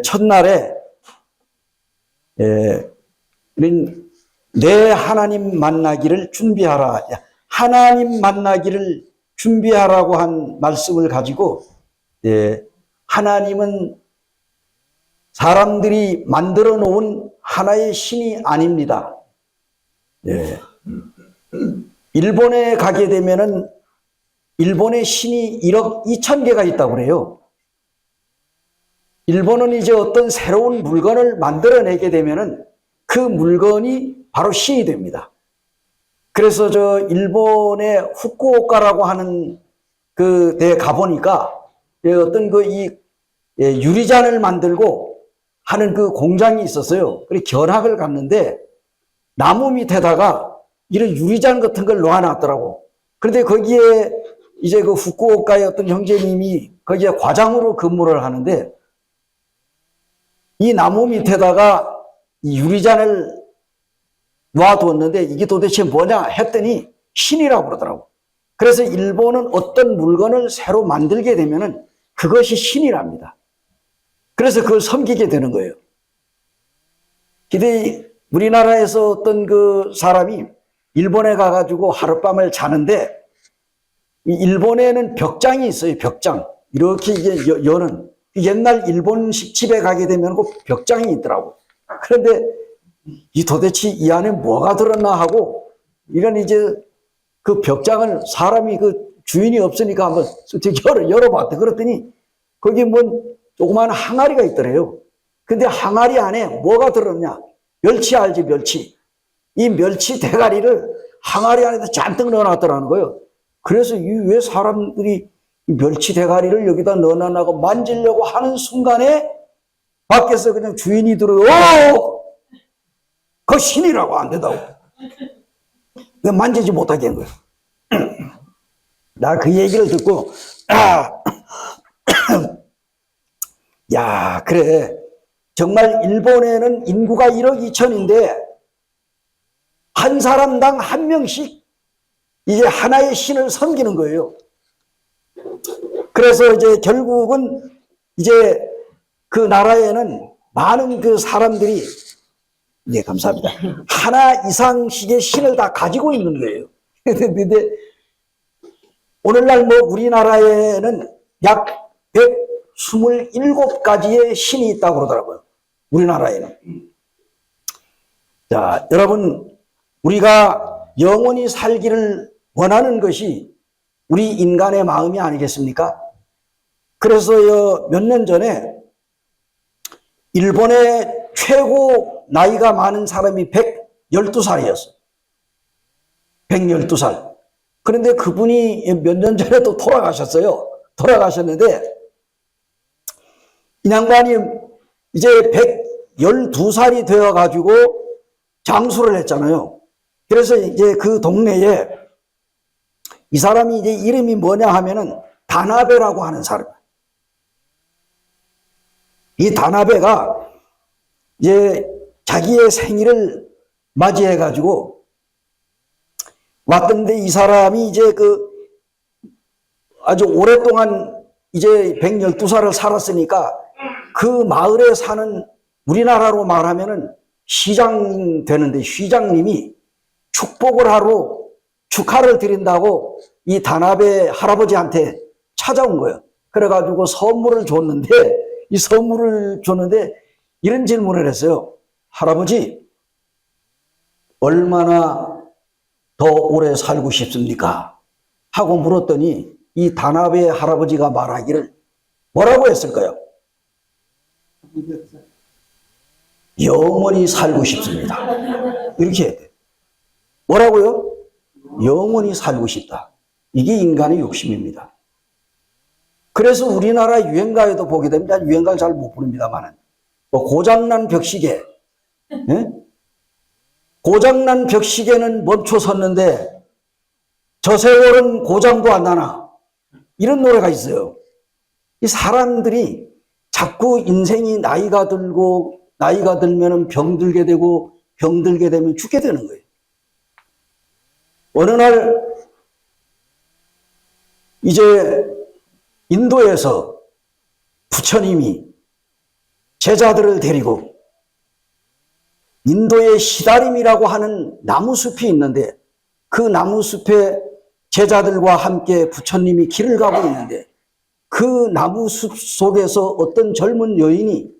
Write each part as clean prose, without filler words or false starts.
첫날에 내 하나님 만나기를 준비하라. 하나님 만나기를 준비하라고 한 말씀을 가지고 하나님은 사람들이 만들어 놓은 하나의 신이 아닙니다. 일본에 가게 되면은 일본의 신이 1억 2천 개가 있다고 그래요. 일본은 이제 어떤 새로운 물건을 만들어내게 되면은 그 물건이 바로 신이 됩니다. 그래서 저 일본의 후쿠오카라고 하는 그 데 가보니까 어떤 그 이 유리잔을 만들고 하는 그 공장이 있었어요. 그래서 견학을 갔는데 나무 밑에다가 이런 유리잔 같은 걸 놓아놨더라고. 그런데 거기에 이제 그 후쿠오카의 어떤 형제님이 거기에 과장으로 근무를 하는데 이 나무 밑에다가 이 유리잔을 놔두었는데 이게 도대체 뭐냐 했더니 신이라고 그러더라고. 그래서 일본은 어떤 물건을 새로 만들게 되면은 그것이 신이랍니다. 그래서 그걸 섬기게 되는 거예요. 근데 우리나라에서 어떤 그 사람이 일본에 가가지고 하룻밤을 자는데 이 일본에는 벽장이 있어요. 벽장. 이렇게 이게 여는 옛날 일본식 집에 가게 되면 그 벽장이 있더라고. 그런데 이 도대체 이 안에 뭐가 들었나 하고 이런 이제 그 벽장을 사람이 그 주인이 없으니까 한번 열어봤대. 그랬더니 거기 뭐 조그마한 항아리가 있더래요. 근데 항아리 안에 뭐가 들었냐? 멸치 알지, 멸치. 이 멸치 대가리를 항아리 안에다 잔뜩 넣어놨더라는 거예요. 그래서 이 왜 사람들이 멸치 대가리를 여기다 넣어놨나고 만지려고 하는 순간에 밖에서 그냥 주인이 들어요. 그거 신이라고 안 된다고. 왜 만지지 못하게 한 거예요. 나 그 얘기를 듣고 야, 그래. 정말 일본에는 인구가 1억 2천인데 한 사람당 한 명씩 이제 하나의 신을 섬기는 거예요. 그래서 이제 결국은 이제 그 나라에는 많은 그 사람들이 네, 감사합니다. 하나 이상씩의 신을 다 가지고 있는 거예요. 근데 오늘날 뭐 우리나라에는 약 127가지의 신이 있다고 그러더라고요. 우리나라에는. 자, 여러분, 우리가 영원히 살기를 원하는 것이 우리 인간의 마음이 아니겠습니까? 그래서 몇 년 전에 일본의 최고 나이가 많은 사람이 112살이었어요. 112살. 그런데 그분이 몇 년 전에 또 돌아가셨어요. 돌아가셨는데 이 양반이 이제 112살이 되어가지고 장수를 했잖아요. 그래서 이제 그 동네에 이 사람이 이제 이름이 뭐냐 하면은 다나베라고 하는 사람. 이 다나베가 이제 자기의 생일을 맞이해가지고 왔던데 이 사람이 이제 그 아주 오랫동안 이제 112살을 살았으니까 그 마을에 사는 우리나라로 말하면은 시장 되는데 시장님이 축복을 하러 축하를 드린다고 이 다나베 할아버지한테 찾아온 거예요. 그래가지고 선물을 줬는데 이 선물을 줬는데 이런 질문을 했어요. 할아버지, 얼마나 더 오래 살고 싶습니까? 하고 물었더니 이 다나베 할아버지가 말하기를 뭐라고 했을까요? 영원히 살고 싶습니다. 이렇게 해야 돼. 뭐라고요? 영원히 살고 싶다. 이게 인간의 욕심입니다. 그래서 우리나라 유행가에도 보게 됩니다. 유행가를 잘 못 부릅니다만은. 뭐 고장난 벽시계. 예? 고장난 벽시계는 멈춰 섰는데 저 세월은 고장도 안 나나. 이런 노래가 있어요. 이 사람들이 자꾸 인생이 나이가 들고 나이가 들면 병들게 되고 병들게 되면 죽게 되는 거예요. 어느 날 이제 인도에서 부처님이 제자들을 데리고 인도의 시다림이라고 하는 나무숲이 있는데 그 나무숲에 제자들과 함께 부처님이 길을 가고 있는데 그 나무숲 속에서 어떤 젊은 여인이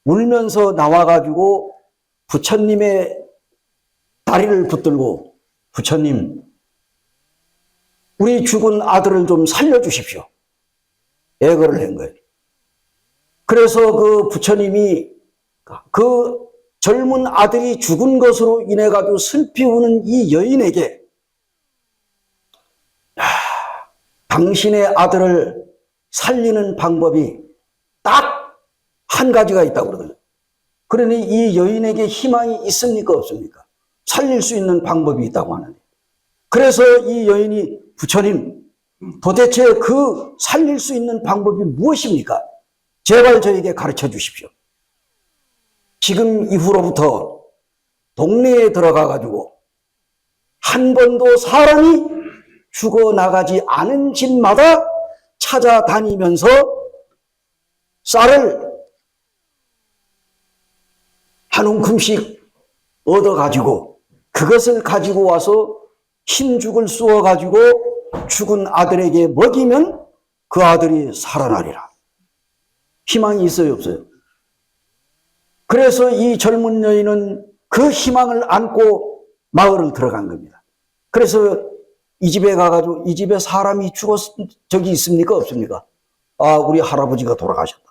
울면서 나와가지고 부처님의 다리를 붙들고 부처님, 우리 죽은 아들을 좀 살려주십시오. 애걸을 한 거예요. 그래서 그 부처님이 그 젊은 아들이 죽은 것으로 인해 가지고 슬피 우는 이 여인에게 당신의 아들을 살리는 방법이 딱 한 가지가 있다고 그러거든요. 그러니 이 여인에게 희망이 있습니까 없습니까? 살릴 수 있는 방법이 있다고 하는데, 그래서 이 여인이 부처님 도대체 그 살릴 수 있는 방법이 무엇입니까? 제발 저에게 가르쳐 주십시오. 지금 이후로부터 동네에 들어가 가지고 한 번도 사람이 죽어나가지 않은 집마다 찾아다니면서 쌀을 한 움큼씩 얻어가지고 그것을 가지고 와서 흰죽을 쑤어가지고 죽은 아들에게 먹이면 그 아들이 살아나리라. 희망이 있어요 없어요? 그래서 이 젊은 여인은 그 희망을 안고 마을을 들어간 겁니다. 그래서 이 집에 가가지고 이 집에 사람이 죽었 적이 있습니까 없습니까? 아, 우리 할아버지가 돌아가셨다.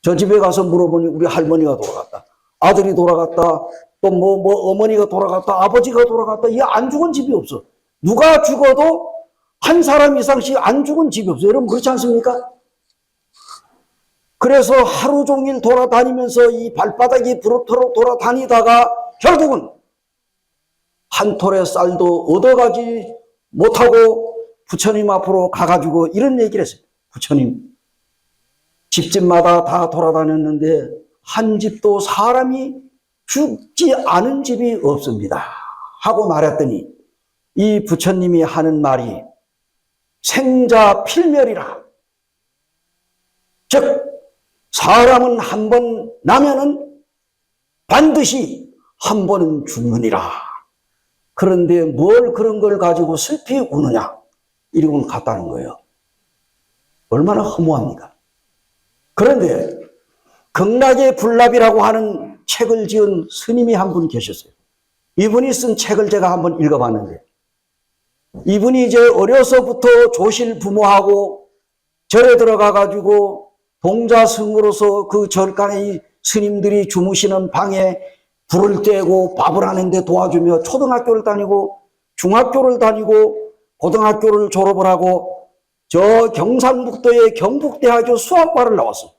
저 집에 가서 물어보니 우리 할머니가 돌아갔다. 아들이 돌아갔다. 또 어머니가 돌아갔다. 아버지가 돌아갔다. 이 안 죽은 집이 없어. 누가 죽어도 한 사람 이상씩 안 죽은 집이 없어요. 여러분 그렇지 않습니까? 그래서 하루 종일 돌아다니면서 이 발바닥이 부르도록 돌아다니다가 결국은 한 톨의 쌀도 얻어가지 못하고 부처님 앞으로 가가지고 이런 얘기를 했어요. 부처님, 집집마다 다 돌아다녔는데 한 집도 사람이 죽지 않은 집이 없습니다. 하고 말했더니 이 부처님이 하는 말이 생자 필멸이라. 즉 사람은 한 번 나면은 반드시 한 번은 죽느니라. 그런데 뭘 그런 걸 가지고 슬피 우느냐? 이러고는 갔다는 거예요. 얼마나 허무합니까? 그런데 극락의 불납이라고 하는 책을 지은 스님이 한 분 계셨어요. 이분이 쓴 책을 제가 한번 읽어봤는데 이분이 이제 어려서부터 조실 부모하고 절에 들어가가지고 동자승으로서 그 절간의 스님들이 주무시는 방에 불을 떼고 밥을 하는데 도와주며 초등학교를 다니고 중학교를 다니고 고등학교를 졸업을 하고 저 경상북도의 경북대학교 수학과를 나왔어요.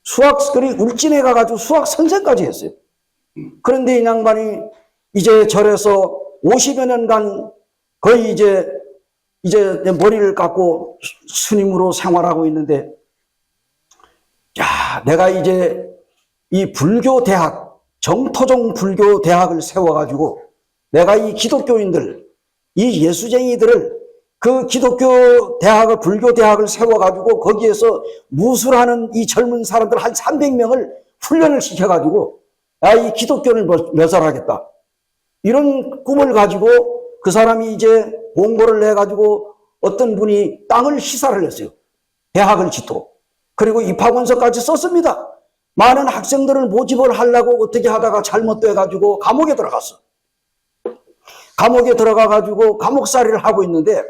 수학들이 울진에 가가지고 수학 선생까지 했어요. 그런데 이 양반이 이제 절에서 50여 년간 거의 이제 머리를 깎고 스님으로 생활하고 있는데, 야, 내가 이제 이 불교 대학, 정토종 불교 대학을 세워가지고 내가 이 기독교인들, 이 예수쟁이들을 그 기독교 대학을, 불교 대학을 세워가지고 거기에서 무술하는 이 젊은 사람들 한 300명을 훈련을 시켜가지고 이 기독교를 멸살하겠다. 이런 꿈을 가지고 그 사람이 이제 공고를 내가지고 어떤 분이 땅을 시사를 했어요. 대학을 짓도록. 그리고 입학원서까지 썼습니다. 많은 학생들을 모집을 하려고 어떻게 하다가 잘못돼가지고 감옥에 들어갔어. 감옥에 들어가가지고 감옥살이를 하고 있는데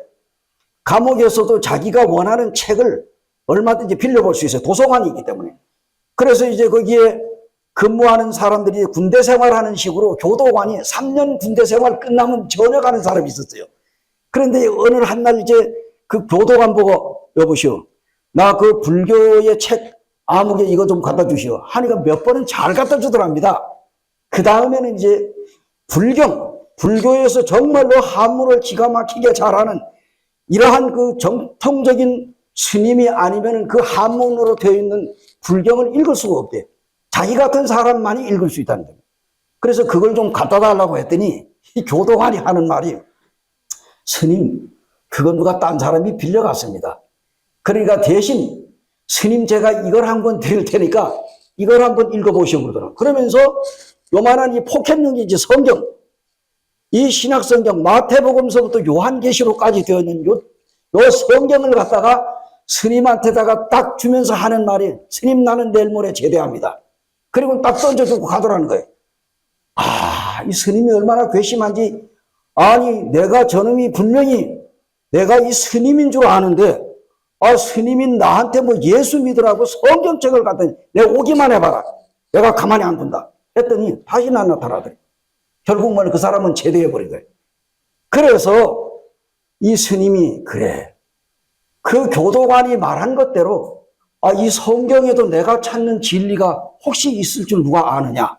감옥에서도 자기가 원하는 책을 얼마든지 빌려볼 수 있어요. 도서관이 있기 때문에. 그래서 이제 거기에 근무하는 사람들이 군대 생활하는 식으로 교도관이 3년 군대 생활 끝나면 전역하는 사람이 있었어요. 그런데 어느 한날 이제 그 교도관 보고 여보시오, 나 그 불교의 책 아무개 이거 좀 갖다 주시오 하니까 몇 번은 잘 갖다 주더랍니다. 그 다음에는 이제 불교에서 정말로 한문을 기가 막히게 잘하는 이러한 그 정통적인 스님이 아니면 그 한문으로 되어 있는 불경을 읽을 수가 없대. 자기 같은 사람만이 읽을 수 있다는 겁니다. 그래서 그걸 좀 갖다 달라고 했더니 이 교도관이 하는 말이, 스님, 그건 누가 딴 사람이 빌려갔습니다. 그러니까 대신 스님 제가 이걸 한번 드릴 테니까 이걸 한번 읽어보시오 그러더라고요. 그러면서 요만한 이 포켓용이지 성경, 이 신약성경 마태복음서부터 요한계시록까지 되어 있는 요 성경을 갖다가 스님한테다가 딱 주면서 하는 말이 스님 나는 내일 모레 제대합니다. 그리고 딱 던져주고 가더라는 거예요. 아, 이 스님이 얼마나 괘씸한지. 아니 내가 저놈이 분명히 내가 이 스님인 줄 아는데 아 스님인 나한테 뭐 예수 믿으라고 성경책을 갖다 내가 오기만 해봐라. 내가 가만히 안 둔다. 했더니 다시는 안 나타나더래. 결국 그 사람은 제대해버린 거예요. 그래서 이 스님이 그래. 그 교도관이 말한 것대로 아, 이 성경에도 내가 찾는 진리가 혹시 있을 줄 누가 아느냐.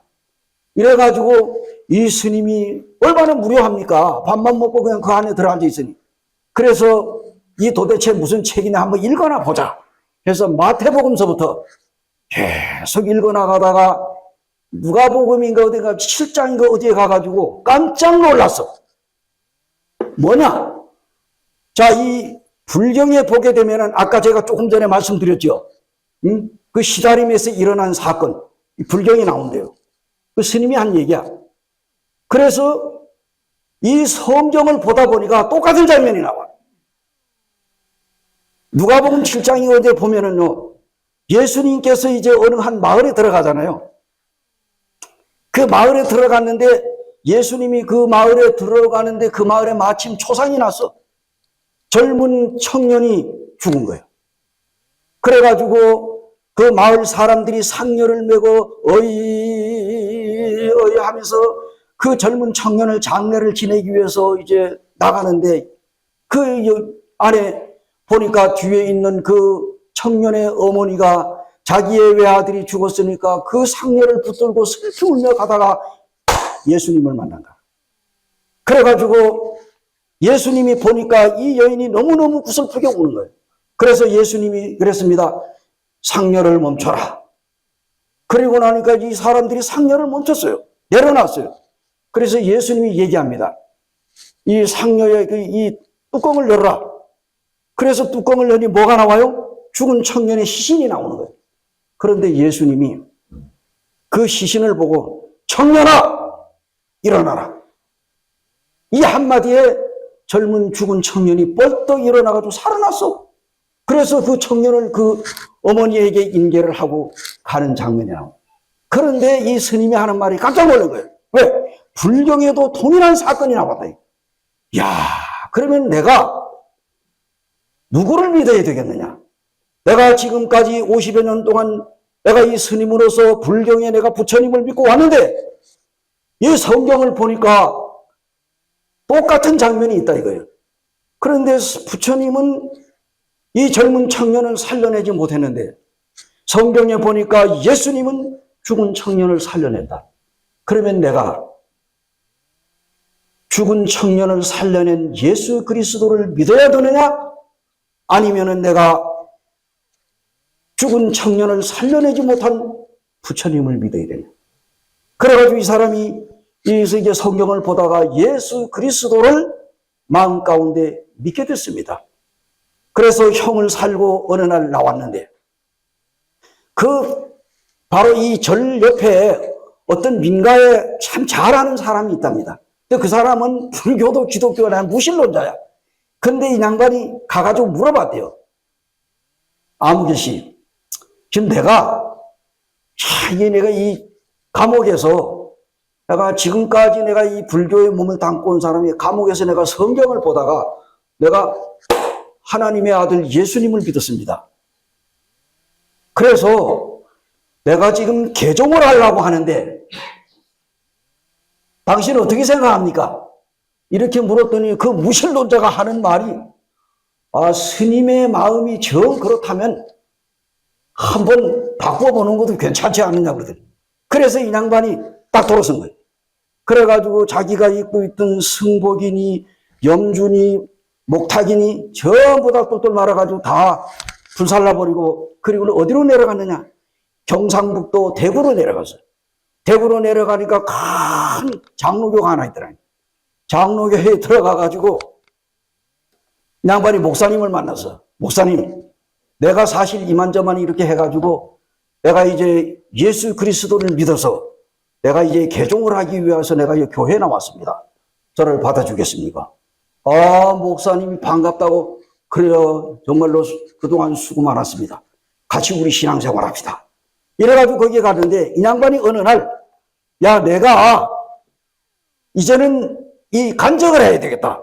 이래가지고 이 스님이 얼마나 무료합니까? 밥만 먹고 그냥 그 안에 들어앉아 있으니. 그래서 이 도대체 무슨 책이냐 한번 읽어나 보자. 그래서 마태복음서부터 계속 읽어나가다가 누가복음인가 어디가 7장인가 어디에 가가지고 깜짝 놀랐어. 뭐냐? 자, 이 불경에 보게 되면은 아까 제가 조금 전에 말씀드렸죠. 그 시다림에서 일어난 사건, 불경이 나온대요. 그 스님이 한 얘기야. 그래서 이 성경을 보다 보니까 똑같은 장면이 나와. 누가복음 7장이 어디에 보면은요, 예수님께서 이제 어느 한 마을에 들어가잖아요. 그 마을에 들어갔는데 예수님이 그 마을에 들어가는데 그 마을에 마침 초상이 났어. 젊은 청년이 죽은 거예요. 그래가지고 그 마을 사람들이 상녀를 메고 어이 하면서 그 젊은 청년을 장례를 지내기 위해서 이제 나가는데 그 안에 보니까 뒤에 있는 그 청년의 어머니가 자기의 외아들이 죽었으니까 그 상녀를 붙들고 슬피 울며 가다가 예수님을 만난다. 그래가지고 예수님이 보니까 이 여인이 너무너무 구슬프게 우는 거예요. 그래서 예수님이 그랬습니다. 상녀를 멈춰라. 그리고 나니까 이 사람들이 상녀를 멈췄어요. 내려놨어요. 그래서 예수님이 얘기합니다. 이 상녀의 이 뚜껑을 열어라. 그래서 뚜껑을 열니 뭐가 나와요? 죽은 청년의 시신이 나오는 거예요. 그런데 예수님이 그 시신을 보고 청년아 일어나라. 이 한마디에 젊은 죽은 청년이 벌떡 일어나가지고 살아났어. 그래서 그 청년을 그 어머니에게 인계를 하고 가는 장면이 나와요. 그런데 이 스님이 하는 말이 깜짝 놀란 거예요. 왜? 불경에도 동일한 사건이 나왔다. 야, 그러면 내가 누구를 믿어야 되겠느냐? 내가 지금까지 50여 년 동안 내가 이 스님으로서 불경에 내가 부처님을 믿고 왔는데 이 성경을 보니까 똑같은 장면이 있다 이거예요. 그런데 부처님은 이 젊은 청년을 살려내지 못했는데 성경에 보니까 예수님은 죽은 청년을 살려낸다. 그러면 내가 죽은 청년을 살려낸 예수 그리스도를 믿어야 되느냐? 아니면은 내가 죽은 청년을 살려내지 못한 부처님을 믿어야 되냐? 그래가지고 이 사람이 여기서 이제 성경을 보다가 예수 그리스도를 마음 가운데 믿게 됐습니다. 그래서 형을 살고 어느 날 나왔는데 바로 이 절 옆에 어떤 민가에 참 잘하는 사람이 있답니다. 근데 그 사람은 불교도 기독교나 무신론자야. 근데 이 양반이 가가지고 물어봤대요. 아무개씨, 지금 내가 이 감옥에서 내가 지금까지 내가 이 불교의 몸을 담고 온 사람이 감옥에서 내가 성경을 보다가 내가 하나님의 아들 예수님을 믿었습니다. 그래서 내가 지금 개종을 하려고 하는데 당신은 어떻게 생각합니까? 이렇게 물었더니 그 무신론자가 하는 말이 스님의 마음이 정 그렇다면 한번 바꿔보는 것도 괜찮지 않느냐 그러더니 그래서 이 양반이 딱 돌아선 거예요. 그래가지고 자기가 입고 있던 승복이니 염주니 목탁이니 전부 다 똘똘 말아가지고 다 불살라버리고 그리고 어디로 내려갔느냐? 경상북도 대구로 내려갔어요. 대구로 내려가니까 큰 장로교가 하나 있더라고요. 장로교회에 들어가가지고 양반이 목사님을 만났어. 목사님, 내가 사실 이만저만 이렇게 해가지고 내가 이제 예수 그리스도를 믿어서 내가 이제 개종을 하기 위해서 내가 이 교회에 나왔습니다. 저를 받아주겠습니까? 아, 목사님이 반갑다고. 그래요. 정말로 그동안 수고 많았습니다. 같이 우리 신앙생활 합시다. 이래가지고 거기에 갔는데 이 양반이 어느 날, 야, 내가 이제는 이 간증을 해야 되겠다.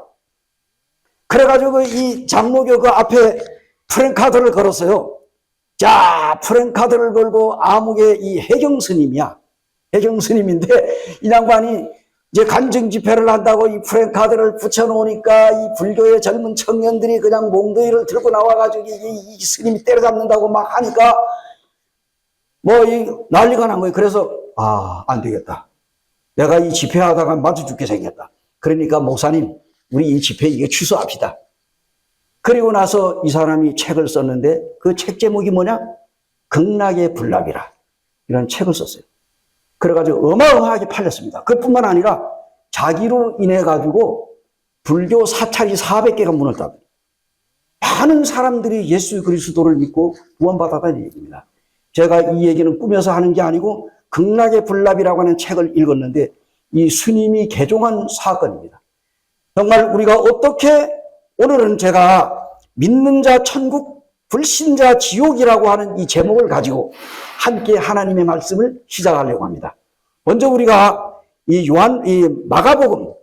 그래가지고 이 장로교 그 앞에 프랭카드를 걸었어요. 자, 프랭카드를 걸고 아무개 이 해경 스님이야. 해경 스님인데 이 양반이 이제 간증 집회를 한다고 이 프랭카드를 붙여놓으니까 이 불교의 젊은 청년들이 그냥 몽둥이를 들고 나와가지고 이 스님이 때려잡는다고 막 하니까 뭐 이 난리가 난 거예요. 그래서 안 되겠다. 내가 이 집회하다가 맞아 죽게 생겼다. 그러니까 목사님, 우리 이 집회 이게 취소합시다. 그리고 나서 이 사람이 책을 썼는데 그 책 제목이 뭐냐? 극락의 불락이라. 이런 책을 썼어요. 그래가지고 어마어마하게 팔렸습니다. 그뿐만 아니라 자기로 인해 가지고 불교 사찰이 400개가 문을 닫아요. 많은 사람들이 예수 그리스도를 믿고 구원받았다는 얘기입니다. 제가 이 얘기는 꾸며서 하는 게 아니고 극락의 불락이라고 하는 책을 읽었는데 이 스님이 개종한 사건입니다. 정말 우리가 어떻게, 오늘은 제가 믿는 자 천국, 불신자 지옥이라고 하는 이 제목을 가지고 함께 하나님의 말씀을 시작하려고 합니다. 먼저 우리가 이 마가복음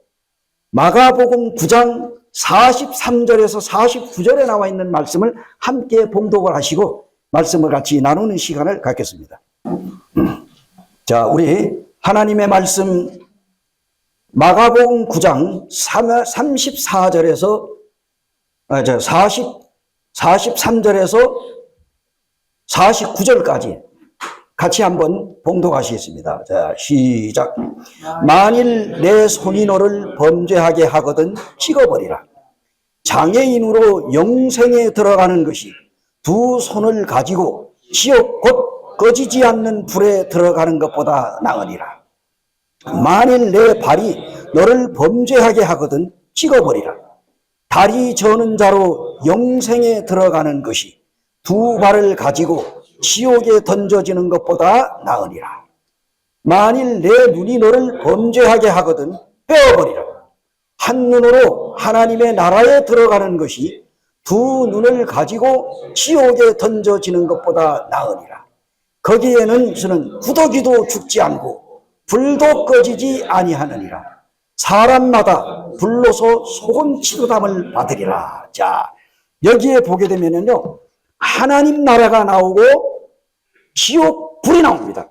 9장 43절에서 49절에 나와 있는 말씀을 함께 봉독을 하시고 말씀을 같이 나누는 시간을 갖겠습니다. 자, 우리 하나님의 말씀 마가복음 9장 34절에서 43절에서 49절까지 같이 한번 봉독하시겠습니다. 자, 시작. 만일 내 손이 너를 범죄하게 하거든 찍어버리라. 장애인으로 영생에 들어가는 것이 두 손을 가지고 지옥 곧 꺼지지 않는 불에 들어가는 것보다 나으니라. 만일 내 발이 너를 범죄하게 하거든 찍어버리라. 다리 저는 자로 영생에 들어가는 것이 두 발을 가지고 지옥에 던져지는 것보다 나으니라. 만일 내 눈이 너를 범죄하게 하거든 빼어버리라. 한 눈으로 하나님의 나라에 들어가는 것이 두 눈을 가지고 지옥에 던져지는 것보다 나으니라. 거기에는 저는 구더기도 죽지 않고 불도 꺼지지 아니하느니라. 사람마다 불로서 소금치도담을 받으리라. 자, 여기에 보게 되면요, 하나님 나라가 나오고 지옥 불이 나옵니다.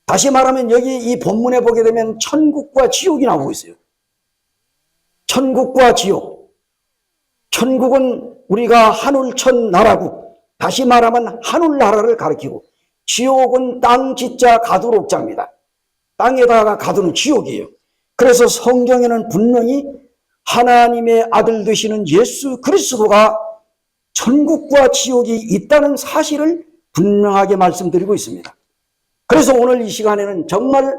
다시 말하면 여기 이 본문에 보게 되면 천국과 지옥이 나오고 있어요. 천국과 지옥. 천국은 우리가 하늘천 나라고, 다시 말하면 하늘나라를 가리키고, 지옥은 땅 짓자 가두록자입니다. 땅에다가 가두는 지옥이에요. 그래서 성경에는 분명히 하나님의 아들 되시는 예수 그리스도가 천국과 지옥이 있다는 사실을 분명하게 말씀드리고 있습니다. 그래서 오늘 이 시간에는 정말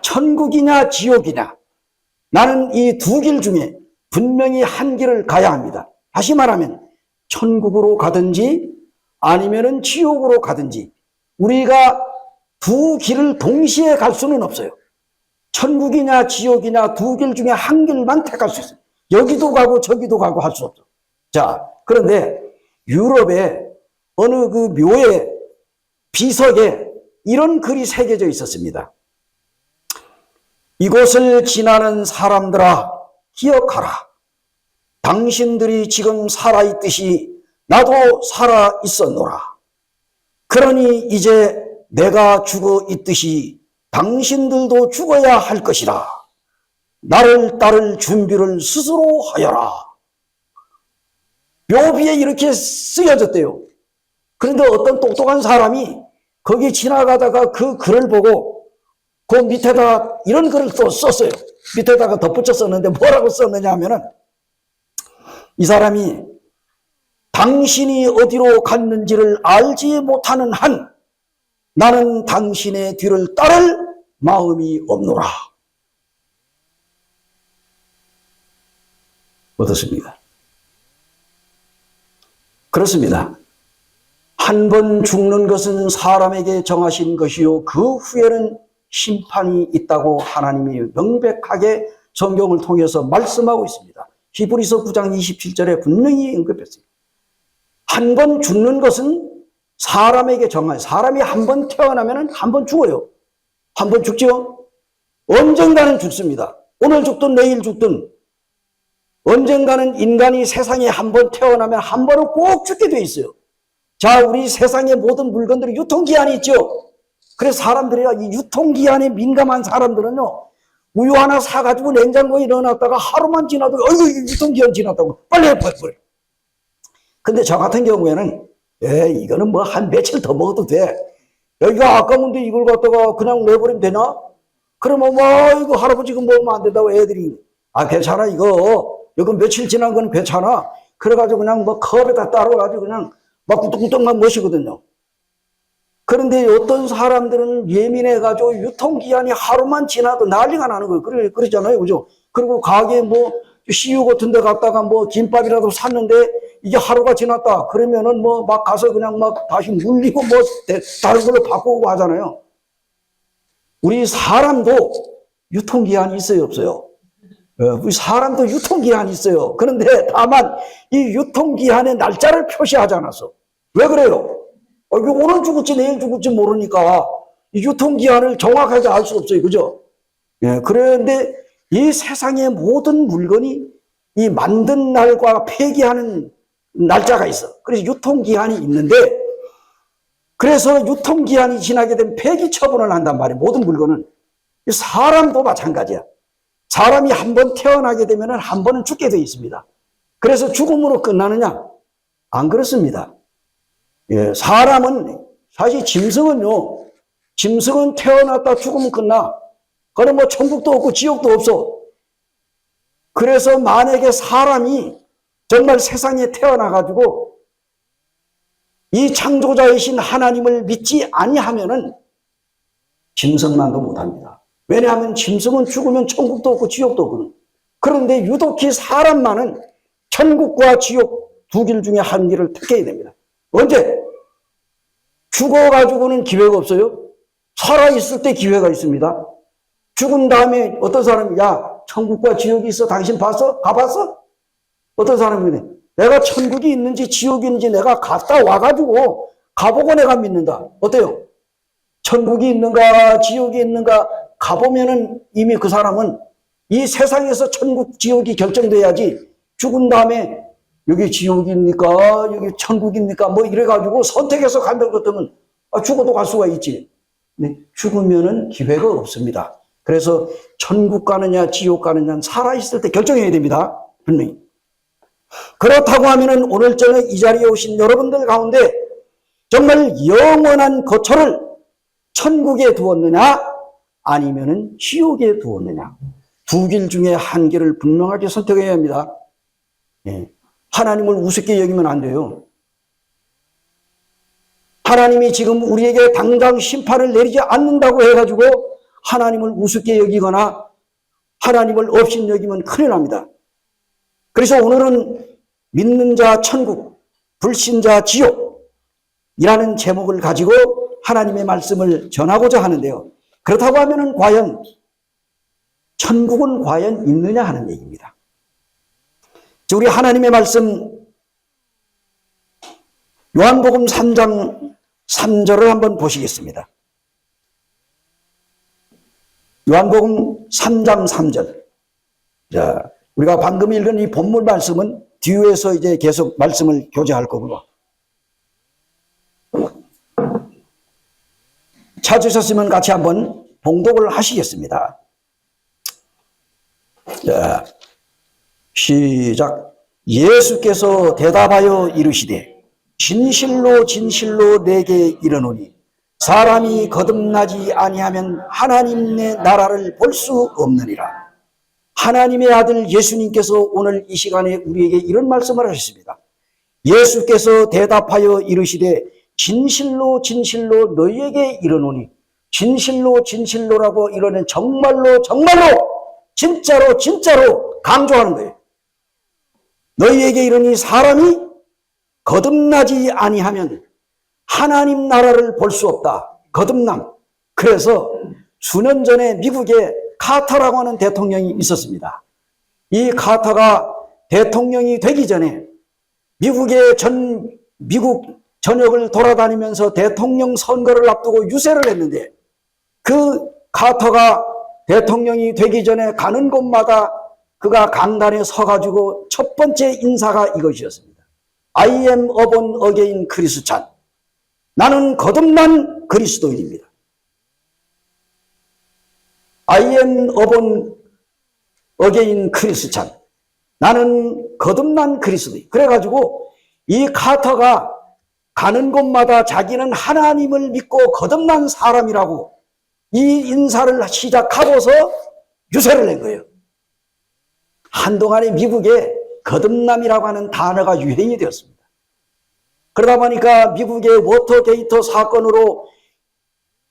천국이냐 지옥이냐, 나는 이 두 길 중에 분명히 한 길을 가야 합니다. 다시 말하면 천국으로 가든지 아니면은 지옥으로 가든지 우리가 두 길을 동시에 갈 수는 없어요. 천국이냐 지옥이냐 두 길 중에 한 길만 택할 수 있어요. 여기도 가고 저기도 가고 할 수 없죠. 자, 그런데 유럽의 어느 그 묘의 비석에 이런 글이 새겨져 있었습니다. 이곳을 지나는 사람들아 기억하라. 당신들이 지금 살아있듯이 나도 살아있었노라. 그러니 이제 내가 죽어 있듯이 당신들도 죽어야 할 것이라. 나를 따를 준비를 스스로 하여라. 묘비에 이렇게 쓰여졌대요. 그런데 어떤 똑똑한 사람이 거기 지나가다가 그 글을 보고 그 밑에다가 이런 글을 또 썼어요. 밑에다가 덧붙여 썼는데 뭐라고 썼느냐 하면은, 이 사람이 당신이 어디로 갔는지를 알지 못하는 한 나는 당신의 뒤를 따를 마음이 없노라. 어떻습니까? 그렇습니다. 한 번 죽는 것은 사람에게 정하신 것이요 그 후에는 심판이 있다고 하나님이 명백하게 성경을 통해서 말씀하고 있습니다. 히브리서 9장 27절에 분명히 언급했어요. 한 번 죽는 것은 사람에게 정한, 사람이 한 번 태어나면 한 번 죽어요. 한 번 죽죠? 언젠가는 죽습니다. 오늘 죽든 내일 죽든 언젠가는 인간이 세상에 한 번 태어나면 한 번은 꼭 죽게 돼 있어요. 자, 우리 세상의 모든 물건들이 유통기한이 있죠. 그래서 사람들이 이 유통기한에 민감한 사람들은요, 우유 하나 사가지고 냉장고에 넣어놨다가 하루만 지나도 어이구 유통기한 지났다고 빨리 버려. 근데 저 같은 경우에는 이거는 뭐 한 며칠 더 먹어도 돼. 여기가 아까운데 이걸 갖다가 그냥 내버리면 되나? 그러면 뭐 이거 할아버지가 먹으면 안 된다고 애들이 괜찮아 이거 며칠 지난 건 괜찮아. 그래가지고 그냥 뭐 컵에다 따라가지고 그냥 막 꾸덕꾸덕 막 마시거든요. 그런데 어떤 사람들은 예민해가지고 유통기한이 하루만 지나도 난리가 나는 거예요. 그러잖아요. 그죠? 그리고 가게에 뭐 CU 같은 데 갔다가 뭐 김밥이라도 샀는데 이게 하루가 지났다. 그러면은 뭐 막 가서 그냥 막 다시 물리고 뭐 다른 걸로 바꾸고 하잖아요. 우리 사람도 유통기한이 있어요, 없어요? 우리 사람도 유통기한이 있어요. 그런데 다만 이 유통기한의 날짜를 표시하지 않았어. 왜 그래요? 오늘 죽을지 내일 죽을지 모르니까 이 유통기한을 정확하게 알 수 없어요. 그죠? 그런데 이 세상의 모든 물건이 이 만든 날과 폐기하는 날짜가 있어. 그래서 유통기한이 있는데, 그래서 유통기한이 지나게 되면 폐기 처분을 한단 말이에요. 모든 물건은. 사람도 마찬가지야. 사람이 한 번 태어나게 되면 한 번은 죽게 되어 있습니다. 그래서 죽음으로 끝나느냐? 안 그렇습니다. 사람은, 사실 짐승은요, 짐승은 태어났다 죽으면 끝나. 그럼 뭐 천국도 없고 지옥도 없어. 그래서 만약에 사람이 정말 세상에 태어나가지고 이 창조자이신 하나님을 믿지 아니하면은 짐승만도 못합니다. 왜냐하면 짐승은 죽으면 천국도 없고 지옥도 없거든. 그런데 유독히 사람만은 천국과 지옥 두 길 중에 한 길을 택해야 됩니다. 언제? 죽어가지고는 기회가 없어요. 살아있을 때 기회가 있습니다. 죽은 다음에 어떤 사람이 천국과 지옥이 있어? 당신 봤어? 가봤어? 어떤 사람이 내가 천국이 있는지 지옥이 있는지 내가 갔다 와가지고 가보고 내가 믿는다. 어때요? 천국이 있는가 지옥이 있는가 가보면은 이미 그 사람은 이 세상에서 천국 지옥이 결정돼야지 죽은 다음에 여기 지옥입니까? 여기 천국입니까? 뭐 이래가지고 선택해서 간다는 것 때문에 죽어도 갈 수가 있지. 네, 죽으면은 기회가 없습니다. 그래서 천국 가느냐 지옥 가느냐 살아있을 때 결정해야 됩니다. 분명히. 그렇다고 하면은 오늘 저녁 이 자리에 오신 여러분들 가운데 정말 영원한 거처를 천국에 두었느냐 아니면은 지옥에 두었느냐 두 길 중에 한 길을 분명하게 선택해야 합니다. 하나님을 우습게 여기면 안 돼요. 하나님이 지금 우리에게 당장 심판을 내리지 않는다고 해가지고 하나님을 우습게 여기거나 하나님을 없인 여기면 큰일 납니다. 그래서 오늘은 믿는 자 천국, 불신자 지옥이라는 제목을 가지고 하나님의 말씀을 전하고자 하는데요. 그렇다고 하면은 과연 천국은 과연 있느냐 하는 얘기입니다. 우리 하나님의 말씀 요한복음 3장 3절을 한번 보시겠습니다. 요한복음 3장 3절. 자, 우리가 방금 읽은 이 본문 말씀은 뒤에서 이제 계속 말씀을 교제할 거고요. 찾으셨으면 같이 한번 봉독을 하시겠습니다. 자, 시작. 예수께서 대답하여 이르시되 진실로 진실로 내게 이르노니 사람이 거듭나지 아니하면 하나님의 나라를 볼 수 없느니라. 하나님의 아들 예수님께서 오늘 이 시간에 우리에게 이런 말씀을 하셨습니다. 예수께서 대답하여 이르시되 진실로 진실로 너희에게 이르노니 진실로 진실로라고 이러는 정말로 정말로 진짜로 진짜로 강조하는 거예요. 너희에게 이르니 사람이 거듭나지 아니하면 하나님 나라를 볼 수 없다. 거듭남. 그래서 수년 전에 미국에 카터라고 하는 대통령이 있었습니다. 이 카터가 대통령이 되기 전에 미국 전역을 돌아다니면서 대통령 선거를 앞두고 유세를 했는데, 그 카터가 대통령이 되기 전에 가는 곳마다 그가 강단에 서가지고 첫 번째 인사가 이것이었습니다. I am a born again 크리스찬. 나는 거듭난 그리스도인입니다. I am a born again 크리스찬. 나는 거듭난 그리스도인. 그래가지고 이 카터가 가는 곳마다 자기는 하나님을 믿고 거듭난 사람이라고 이 인사를 시작하고서 유세를 낸 거예요. 한동안에 미국에 거듭남이라고 하는 단어가 유행이 되었습니다. 그러다 보니까 미국의 워터게이트 사건으로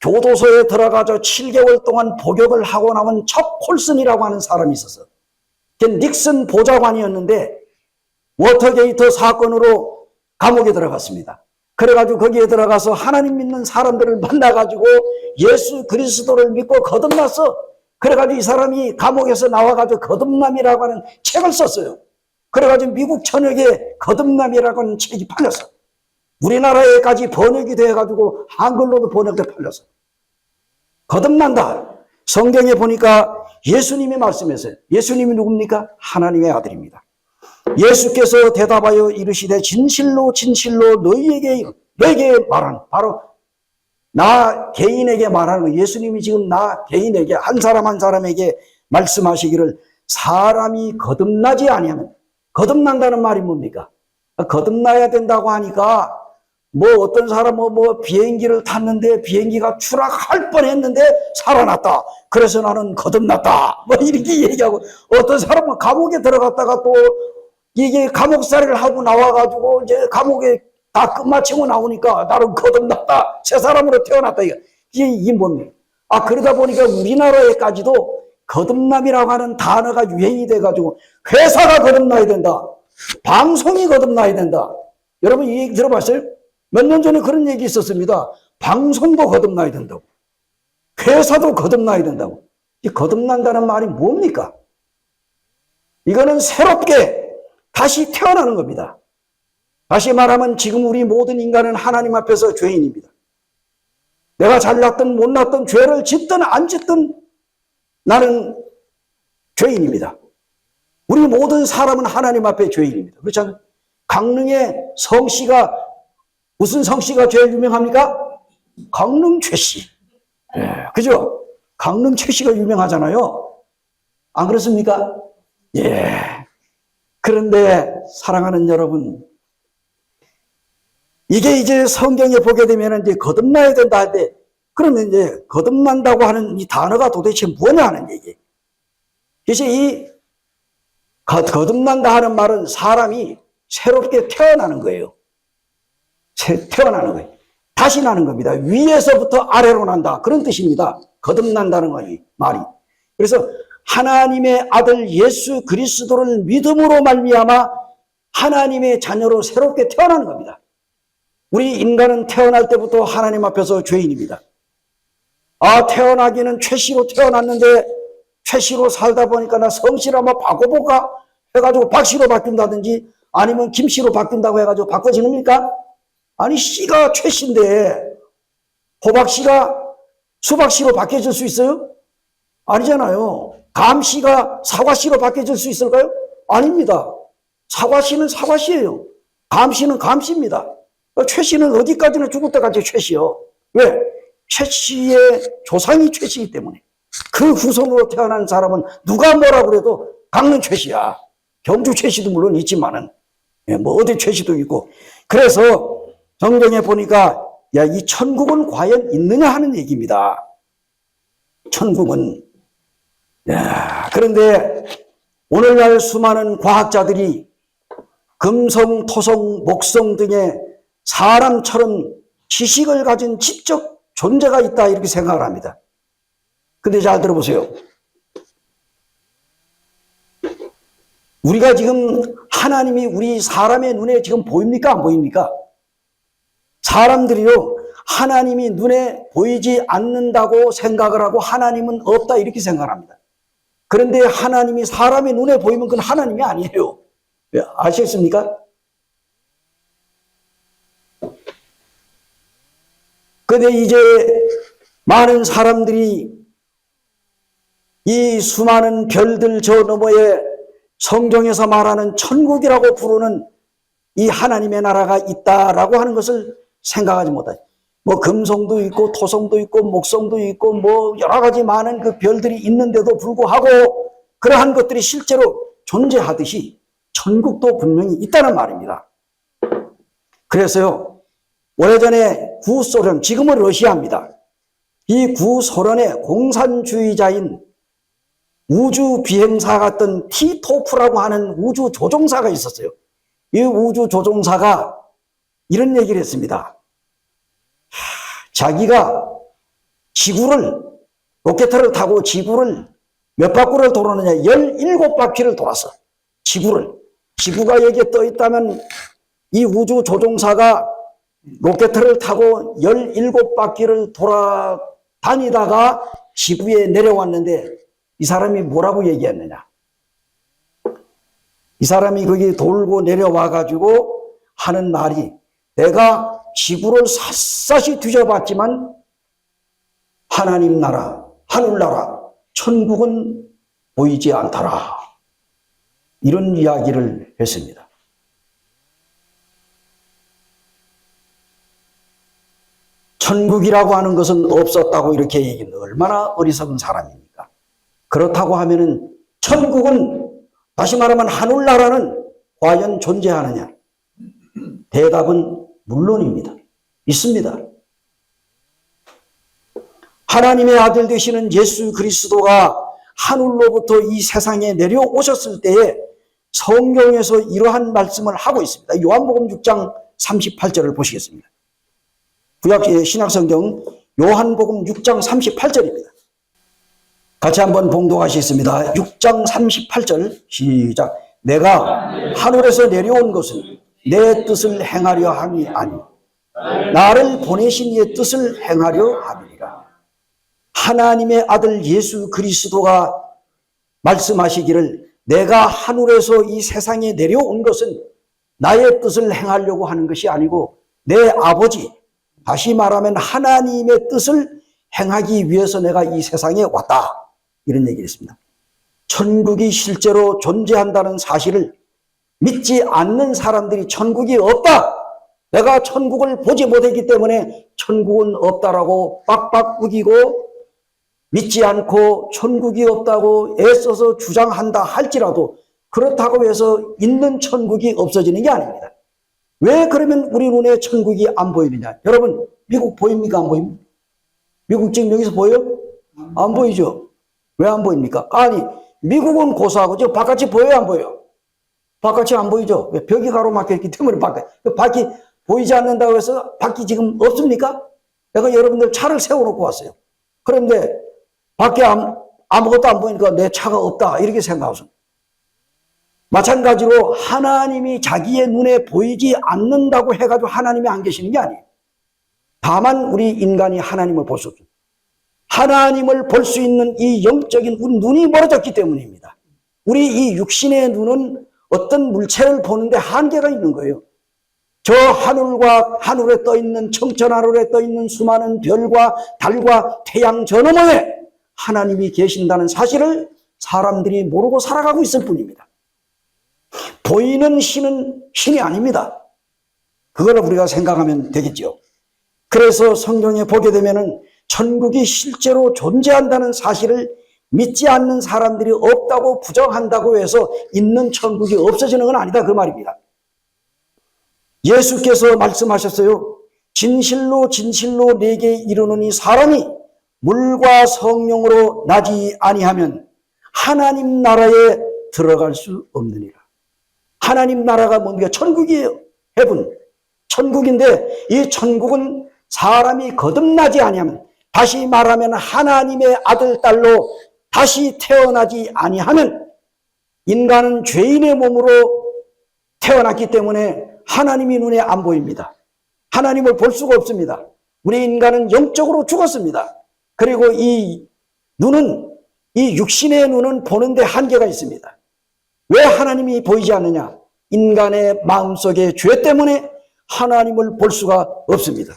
교도소에 들어가서 7개월 동안 복역을 하고 나온 척 콜슨이라고 하는 사람이 있었어. 닉슨 보좌관이었는데 워터게이트 사건으로 감옥에 들어갔습니다. 그래가지고 거기에 들어가서 하나님 믿는 사람들을 만나가지고 예수 그리스도를 믿고 거듭났어. 그래가지고 이 사람이 감옥에서 나와가지고 거듭남이라고 하는 책을 썼어요. 그래가지고 미국 전역에 거듭남이라고 하는 책이 팔렸어. 우리나라에까지 번역이 돼가지고 한글로도 번역돼 팔렸어. 거듭난다. 성경에 보니까 예수님이 말씀했어요. 예수님이 누굽니까? 하나님의 아들입니다. 예수께서 대답하여 이르시되 진실로 진실로 너에게 말하는, 바로 나 개인에게 말하는 거예요. 예수님이 지금 나 개인에게 한 사람 한 사람에게 말씀하시기를, 사람이 거듭나지 아니하면, 거듭난다는 말이 뭡니까? 거듭나야 된다고 하니까 뭐 어떤 사람은 뭐 비행기를 탔는데 비행기가 추락할 뻔했는데 살아났다. 그래서 나는 거듭났다. 뭐 이렇게 얘기하고, 어떤 사람은 감옥에 들어갔다가 또 이게 감옥살이를 하고 나와가지고 이제 감옥에 다 끝마치고 나오니까 나는 거듭났다. 새 사람으로 태어났다. 이게 뭡니까? 그러다 보니까 우리나라에까지도 거듭남이라고 하는 단어가 유행이 돼가지고 회사가 거듭나야 된다. 방송이 거듭나야 된다. 여러분 이 얘기 들어봤어요? 몇 년 전에 그런 얘기 있었습니다. 방송도 거듭나야 된다고. 회사도 거듭나야 된다고. 이 거듭난다는 말이 뭡니까? 이거는 새롭게 다시 태어나는 겁니다. 다시 말하면 지금 우리 모든 인간은 하나님 앞에서 죄인입니다. 내가 잘났든 못났든 죄를 짓든 안 짓든 나는 죄인입니다. 우리 모든 사람은 하나님 앞에 죄인입니다. 그렇잖아요. 강릉의 성씨가, 무슨 성씨가 제일 유명합니까? 강릉 최씨. 그죠? 강릉 최씨가 유명하잖아요. 안 그렇습니까? 예. 그런데 사랑하는 여러분, 이게 이제 성경에 보게 되면 이제 거듭나야 된다 할 때, 그러면 이제 거듭난다고 하는 이 단어가 도대체 뭐냐 하는 얘기. 그래서 이 거듭난다 하는 말은 사람이 새롭게 태어나는 거예요. 태어나는 거예요. 다시 나는 겁니다. 위에서부터 아래로 난다. 그런 뜻입니다. 거듭난다는 말이. 그래서 하나님의 아들 예수 그리스도를 믿음으로 말미암아 하나님의 자녀로 새롭게 태어나는 겁니다. 우리 인간은 태어날 때부터 하나님 앞에서 죄인입니다. 태어나기는 최씨로 태어났는데 최씨로 살다 보니까 나 성씨를 한번 바꿔볼까 해가지고 박씨로 바뀐다든지 아니면 김씨로 바뀐다고 해가지고 바꿔지습니까? 아니 씨가 최씨인데 호박씨가 수박씨로 바뀌어질 수 있어요? 아니잖아요. 감씨가 사과씨로 바뀌어질 수 있을까요? 아닙니다. 사과씨는 사과씨예요. 감씨는 감씨입니다. 최씨는 어디까지나 죽을 때까지 최씨요. 왜? 최씨의 조상이 최씨이기 때문에. 그 후손으로 태어난 사람은 누가 뭐라 그래도 강릉 최씨야. 경주 최씨도 물론 있지만은 뭐 어디 최씨도 있고. 그래서 성경에 보니까 이 천국은 과연 있느냐 하는 얘기입니다. 천국은. 그런데 오늘날 수많은 과학자들이 금성, 토성, 목성 등의 사람처럼 지식을 가진 지적 존재가 있다 이렇게 생각을 합니다. 근데 잘 들어보세요. 우리가 지금 하나님이 우리 사람의 눈에 지금 보입니까? 안 보입니까? 사람들이요, 하나님이 눈에 보이지 않는다고 생각을 하고 하나님은 없다 이렇게 생각합니다. 그런데 하나님이 사람의 눈에 보이면 그건 하나님이 아니에요. 아시겠습니까? 그런데 이제 많은 사람들이 이 수많은 별들 저 너머에 성경에서 말하는 천국이라고 부르는 이 하나님의 나라가 있다라고 하는 것을 생각하지 못하죠. 뭐 금성도 있고 토성도 있고 목성도 있고 뭐 여러 가지 많은 그 별들이 있는데도 불구하고 그러한 것들이 실제로 존재하듯이 천국도 분명히 있다는 말입니다. 그래서요, 오래전에 구소련, 지금은 러시아입니다. 이 구소련의 공산주의자인 우주 비행사 같은 티토프라고 하는 우주 조종사가 있었어요. 이 우주 조종사가 이런 얘기를 했습니다. 자기가 지구를, 로켓을 타고 지구를 몇 바퀴를 돌았느냐, 17바퀴를 돌았어. 지구가 여기에 떠 있다면 이 우주 조종사가 로켓을 타고 17바퀴를 돌아다니다가 지구에 내려왔는데 이 사람이 뭐라고 얘기했느냐. 이 사람이 거기 돌고 내려와가지고 하는 말이, 내가 지구를 샅샅이 뒤져봤지만 하나님 나라, 하늘나라, 천국은 보이지 않더라. 이런 이야기를 했습니다. 천국이라고 하는 것은 없었다고 이렇게 얘기는 얼마나 어리석은 사람입니까? 그렇다고 하면은 천국은, 다시 말하면 하늘나라는 과연 존재하느냐? 대답은 물론입니다. 있습니다. 하나님의 아들 되시는 예수 그리스도가 하늘로부터 이 세상에 내려오셨을 때에 성경에서 이러한 말씀을 하고 있습니다. 요한복음 6장 38절을 보시겠습니다. 구약 신약성경 요한복음 6장 38절입니다. 같이 한번 봉독하시겠습니다. 6장 38절 시작. 내가 하늘에서 내려온 것은 내 뜻을 행하려 함이 아니요 나를 보내신 이의 뜻을 행하려 함이니라. 하나님의 아들 예수 그리스도가 말씀하시기를, 내가 하늘에서 이 세상에 내려온 것은 나의 뜻을 행하려고 하는 것이 아니고 내 아버지, 다시 말하면 하나님의 뜻을 행하기 위해서 내가 이 세상에 왔다. 이런 얘기를 했습니다. 천국이 실제로 존재한다는 사실을 믿지 않는 사람들이 천국이 없다, 내가 천국을 보지 못했기 때문에 천국은 없다라고 빡빡 우기고 믿지 않고 천국이 없다고 애써서 주장한다 할지라도 그렇다고 해서 있는 천국이 없어지는 게 아닙니다. 왜 그러면 우리 눈에 천국이 안 보이느냐? 여러분, 미국 보입니까? 안 보입니까? 미국 지금 여기서 보여요? 안 보이죠? 왜 안 보입니까? 아니, 미국은 고사하고 저 바깥이 보여요? 안 보여요? 바깥이 안 보이죠? 왜? 벽이 가로막혀 있기 때문에 밖이 보이지 않는다고 해서 밖이 지금 없습니까? 내가 여러분들 차를 세워놓고 왔어요. 그런데 밖에 아무것도 안 보이니까 내 차가 없다 이렇게 생각하죠. 마찬가지로 하나님이 자기의 눈에 보이지 않는다고 해가지고 하나님이 안 계시는 게 아니에요. 다만 우리 인간이 하나님을 볼 수 없어요. 하나님을 볼 수 있는 이 영적인 우리 눈이 멀어졌기 때문입니다. 우리 이 육신의 눈은 어떤 물체를 보는데 한계가 있는 거예요. 저 하늘과 하늘에 떠 있는, 청천 하늘에 떠 있는 수많은 별과 달과 태양 저 너머에 하나님이 계신다는 사실을 사람들이 모르고 살아가고 있을 뿐입니다. 보이는 신은 신이 아닙니다. 그걸 우리가 생각하면 되겠죠. 그래서 성경에 보게 되면은 천국이 실제로 존재한다는 사실을 믿지 않는 사람들이 없다고 부정한다고 해서 있는 천국이 없어지는 건 아니다 그 말입니다. 예수께서 말씀하셨어요. 진실로 진실로 내게 이르노니 사람이 물과 성령으로 나지 아니하면 하나님 나라에 들어갈 수 없느니라. 하나님 나라가 뭡니까? 천국이에요. 헤븐. 천국인데 이 천국은 사람이 거듭나지 아니하면, 다시 말하면 하나님의 아들 딸로 다시 태어나지 아니하면, 인간은 죄인의 몸으로 태어났기 때문에 하나님이 눈에 안 보입니다. 하나님을 볼 수가 없습니다. 우리 인간은 영적으로 죽었습니다. 그리고 이 눈은, 이 육신의 눈은 보는데 한계가 있습니다. 왜 하나님이 보이지 않느냐? 인간의 마음속의 죄 때문에 하나님을 볼 수가 없습니다.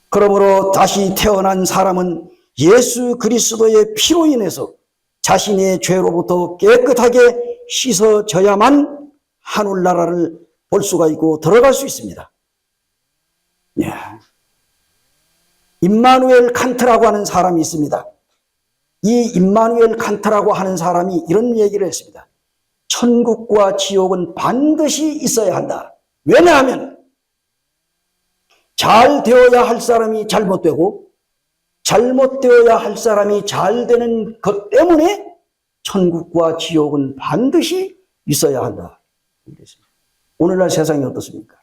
그러므로 다시 태어난 사람은 예수 그리스도의 피로 인해서 자신의 죄로부터 깨끗하게 씻어져야만 하늘나라를 볼 수가 있고 들어갈 수 있습니다. 예. 임마누엘 칸트라고 하는 사람이 있습니다. 이 임마누엘 칸트라고 하는 사람이 이런 얘기를 했습니다. 천국과 지옥은 반드시 있어야 한다. 왜냐하면 잘 되어야 할 사람이 잘못되고 잘못되어야 할 사람이 잘 되는 것 때문에 천국과 지옥은 반드시 있어야 한다. 오늘날 세상이 어떻습니까?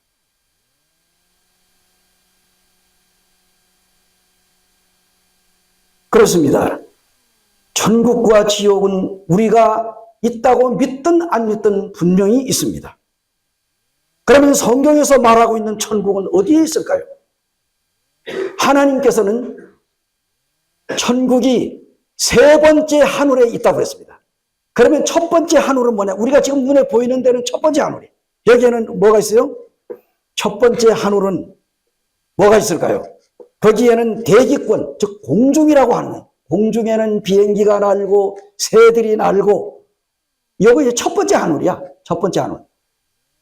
그렇습니다. 천국과 지옥은 우리가 있다고 믿든 안 믿든 분명히 있습니다. 그러면 성경에서 말하고 있는 천국은 어디에 있을까요? 하나님께서는 천국이 세 번째 하늘에 있다고 했습니다. 그러면 첫 번째 하늘은 뭐냐? 우리가 지금 눈에 보이는 데는 첫 번째 하늘이에요. 여기에는 뭐가 있어요? 첫 번째 하늘은 뭐가 있을까요? 거기에는 대기권, 즉 공중이라고 하는 거예요. 공중에는 비행기가 날고 새들이 날고, 이거 첫 번째 하늘이야. 첫 번째 하늘.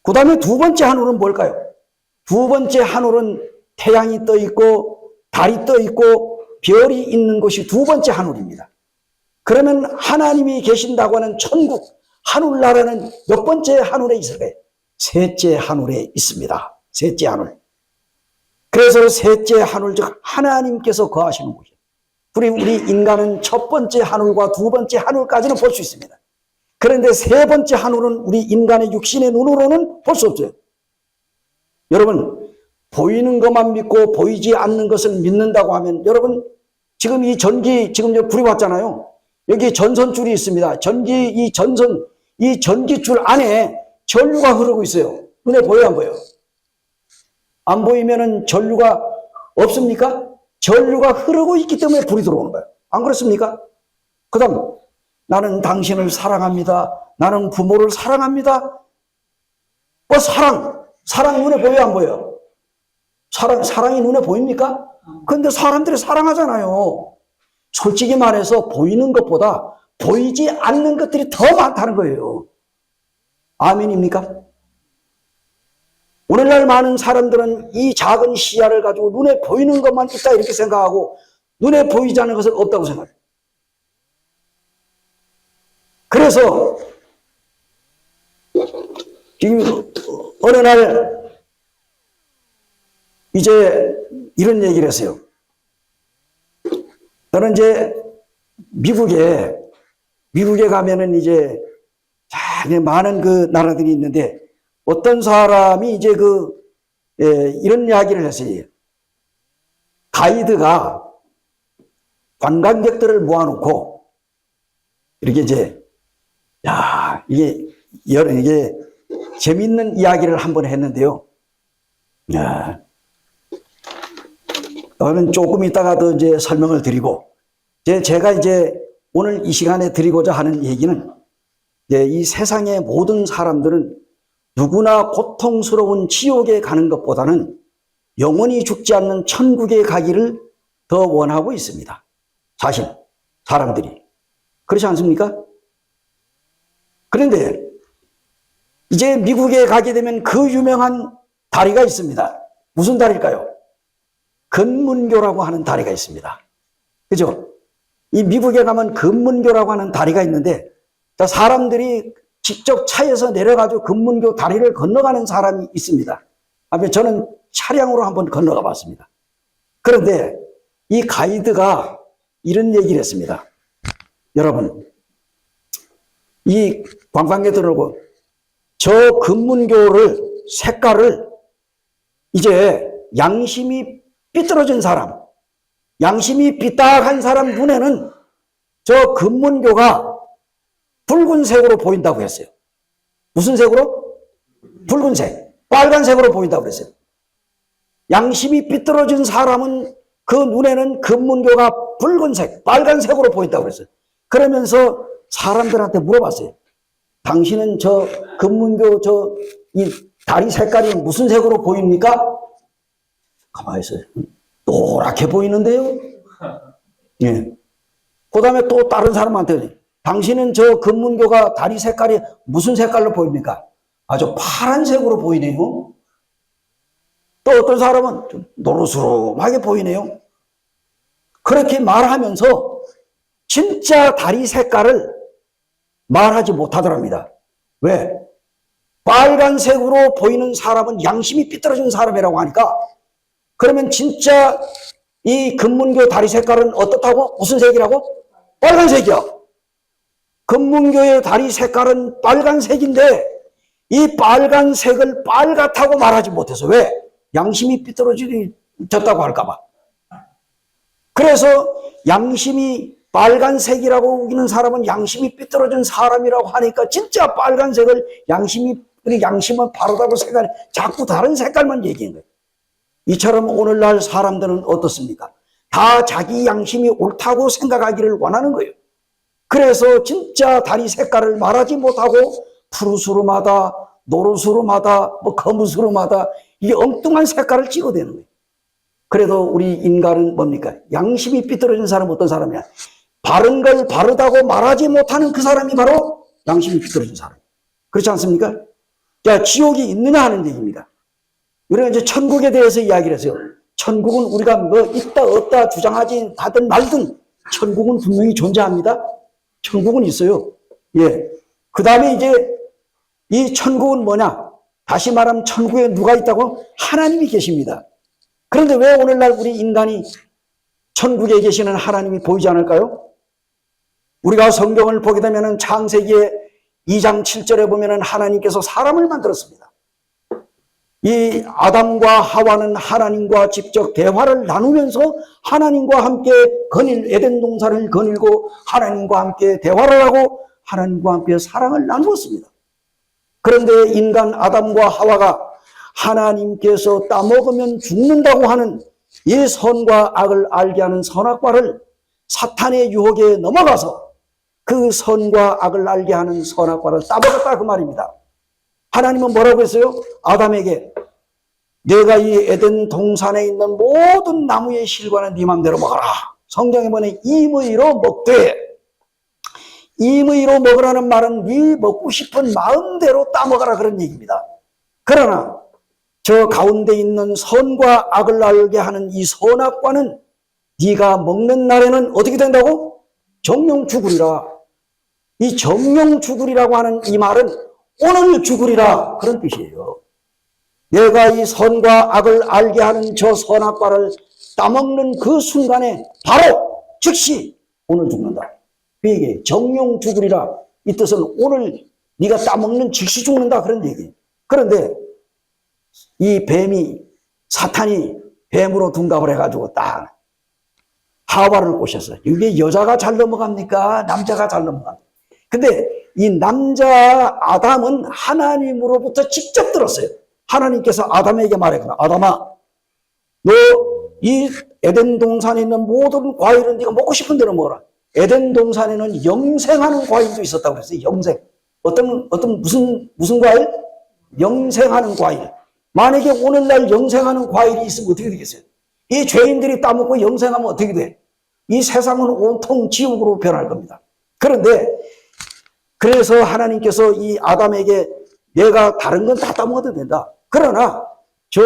그 다음에 두 번째 하늘은 뭘까요? 두 번째 하늘은 태양이 떠 있고 달이 떠 있고 별이 있는 곳이 두 번째 하늘입니다. 그러면 하나님이 계신다고 하는 천국, 하늘나라는 몇 번째 하늘에 있을까요? 셋째 하늘에 있습니다. 셋째 하늘. 그래서 셋째 하늘, 즉 하나님께서 거하시는 곳이에요. 우리 인간은 첫 번째 하늘과 두 번째 하늘까지는 볼 수 있습니다. 그런데 세 번째 하늘은 우리 인간의 육신의 눈으로는 볼 수 없어요. 여러분, 보이는 것만 믿고 보이지 않는 것을 믿는다고 하면, 여러분, 지금 이 전기, 지금 여기 불이 왔잖아요. 여기 전선줄이 있습니다. 이 전기줄 안에 전류가 흐르고 있어요. 눈에 보여요, 안 보여요? 안 보이면은 전류가 없습니까? 전류가 흐르고 있기 때문에 불이 들어오는 거예요. 안 그렇습니까? 그 다음, 나는 당신을 사랑합니다. 나는 부모를 사랑합니다. 사랑 눈에 보여요, 안 보여요? 사랑이 눈에 보입니까? 근데 사람들이 사랑하잖아요. 솔직히 말해서 보이는 것보다 보이지 않는 것들이 더 많다는 거예요. 아멘입니까? 오늘날 많은 사람들은 이 작은 시야를 가지고 눈에 보이는 것만 있다 이렇게 생각하고 눈에 보이지 않는 것은 없다고 생각해요. 그래서 지금 어느 날 이제 이런 얘기를 했어요. 저는 이제 미국에 가면은 이제 많은 그 나라들이 있는데 어떤 사람이 이제 이런 이야기를 했어요. 가이드가 관광객들을 모아놓고 이렇게 이제 이게 재밌는 이야기를 한번 했는데요. 저는 조금 이따가 더 이제 설명을 드리고, 제가 이제 오늘 이 시간에 드리고자 하는 얘기는, 이 세상의 모든 사람들은 누구나 고통스러운 지옥에 가는 것보다는 영원히 죽지 않는 천국에 가기를 더 원하고 있습니다. 사람들이. 그렇지 않습니까? 그런데 이제 미국에 가게 되면 그 유명한 다리가 있습니다. 무슨 다리일까요? 근문교라고 하는 다리가 있습니다. 그죠? 이 미국에 가면 근문교라고 하는 다리가 있는데, 사람들이 직접 차에서 내려가지고 근문교 다리를 건너가는 사람이 있습니다. 저는 차량으로 한번 건너가 봤습니다. 그런데 이 가이드가 이런 얘기를 했습니다. 여러분, 이 관광객들하고 저 근문교를 색깔을 이제 양심이 삐뚤어진 사람, 양심이 삐딱한 사람 눈에는 저 근문교가 붉은색으로 보인다고 했어요. 무슨 색으로? 붉은색, 빨간색으로 보인다고 그랬어요. 양심이 삐뚤어진 사람은 그 눈에는 금문교가 붉은색, 빨간색으로 보인다고 그랬어요. 그러면서 사람들한테 물어봤어요. 당신은 저 금문교 이 다리 색깔이 무슨 색으로 보입니까? 가만히 있어요. 노랗게 보이는데요? 예. 그 다음에 또 다른 사람한테 당신은 저 금문교가 다리 색깔이 무슨 색깔로 보입니까? 아주 파란색으로 보이네요. 또 어떤 사람은 좀 노르스름하게 보이네요. 그렇게 말하면서 진짜 다리 색깔을 말하지 못하더랍니다. 왜? 빨간색으로 보이는 사람은 양심이 삐뚤어진 사람이라고 하니까 그러면 진짜 이 금문교 다리 색깔은 어떻다고? 무슨 색이라고? 빨간색이야. 금문교의 다리 색깔은 빨간색인데 이 빨간색을 빨갛다고 말하지 못해서 왜? 양심이 삐뚤어졌다고 할까봐. 그래서 양심이 빨간색이라고 우기는 사람은 양심이 삐뚤어진 사람이라고 하니까 진짜 빨간색을 양심은 바르다고 생각해 자꾸 다른 색깔만 얘기한 거예요. 이처럼 오늘날 사람들은 어떻습니까? 다 자기 양심이 옳다고 생각하기를 원하는 거예요. 그래서 진짜 다리 색깔을 말하지 못하고 푸르스름하다, 노르스름하다, 거무스름하다 이게 엉뚱한 색깔을 찍어대는 거예요. 그래도 우리 인간은 뭡니까? 양심이 삐뚤어진 사람은 어떤 사람이야? 바른 걸 바르다고 말하지 못하는 그 사람이 바로 양심이 삐뚤어진 사람. 그렇지 않습니까? 자, 지옥이 있느냐 하는 얘기입니다. 우리가 이제 천국에 대해서 이야기를 했어요. 천국은 우리가 뭐 있다 없다 주장하지 하든 말든 천국은 분명히 존재합니다. 천국은 있어요. 예. 그 다음에 이제 이 천국은 뭐냐? 다시 말하면 천국에 누가 있다고? 하나님이 계십니다. 그런데 왜 오늘날 우리 인간이 천국에 계시는 하나님이 보이지 않을까요? 우리가 성경을 보게 되면 창세기 2장 7절에 보면 하나님께서 사람을 만들었습니다. 이 아담과 하와는 하나님과 직접 대화를 나누면서 하나님과 함께 에덴 동산을 거닐고 하나님과 함께 대화를 하고 하나님과 함께 사랑을 나누었습니다. 그런데 인간 아담과 하와가 하나님께서 따먹으면 죽는다고 하는 이 선과 악을 알게 하는 선악과를 사탄의 유혹에 넘어가서 그 선과 악을 알게 하는 선악과를 따먹었다 그 말입니다. 하나님은 뭐라고 했어요? 아담에게 내가 이 에덴 동산에 있는 모든 나무의 실과는 네 맘대로 먹어라. 성경에 보면 임의로 먹되, 임의로 먹으라는 말은 네 먹고 싶은 마음대로 따먹어라 그런 얘기입니다. 그러나 저 가운데 있는 선과 악을 알게 하는 이 선악과는 네가 먹는 날에는 어떻게 된다고? 정령 죽으리라. 이 정령 죽으리라고 하는 이 말은 오늘 죽으리라 그런 뜻이에요. 내가 이 선과 악을 알게 하는 저 선악과를 따먹는 그 순간에 바로 즉시 오늘 죽는다. 그 얘기예요. 정령 죽으리라. 이 뜻은 오늘 네가 따먹는 즉시 죽는다 그런 얘기예요. 그런데 이 사탄이 뱀으로 둔갑을 해가지고 딱 하와를 꼬셨어요. 이게 여자가 잘 넘어갑니까? 남자가 잘 넘어갑니까? 근데 이 남자 아담은 하나님으로부터 직접 들었어요. 하나님께서 아담에게 말했구나. 아담아, 너 이 에덴 동산에 있는 모든 과일은 네가 먹고 싶은 대로 먹어라. 에덴 동산에는 영생하는 과일도 있었다고 그랬어요. 영생. 무슨 과일? 영생하는 과일. 만약에 오늘날 영생하는 과일이 있으면 어떻게 되겠어요? 이 죄인들이 따먹고 영생하면 어떻게 돼? 이 세상은 온통 지옥으로 변할 겁니다. 그런데 그래서 하나님께서 이 아담에게 내가 다른 건 다 따먹어도 된다. 그러나 저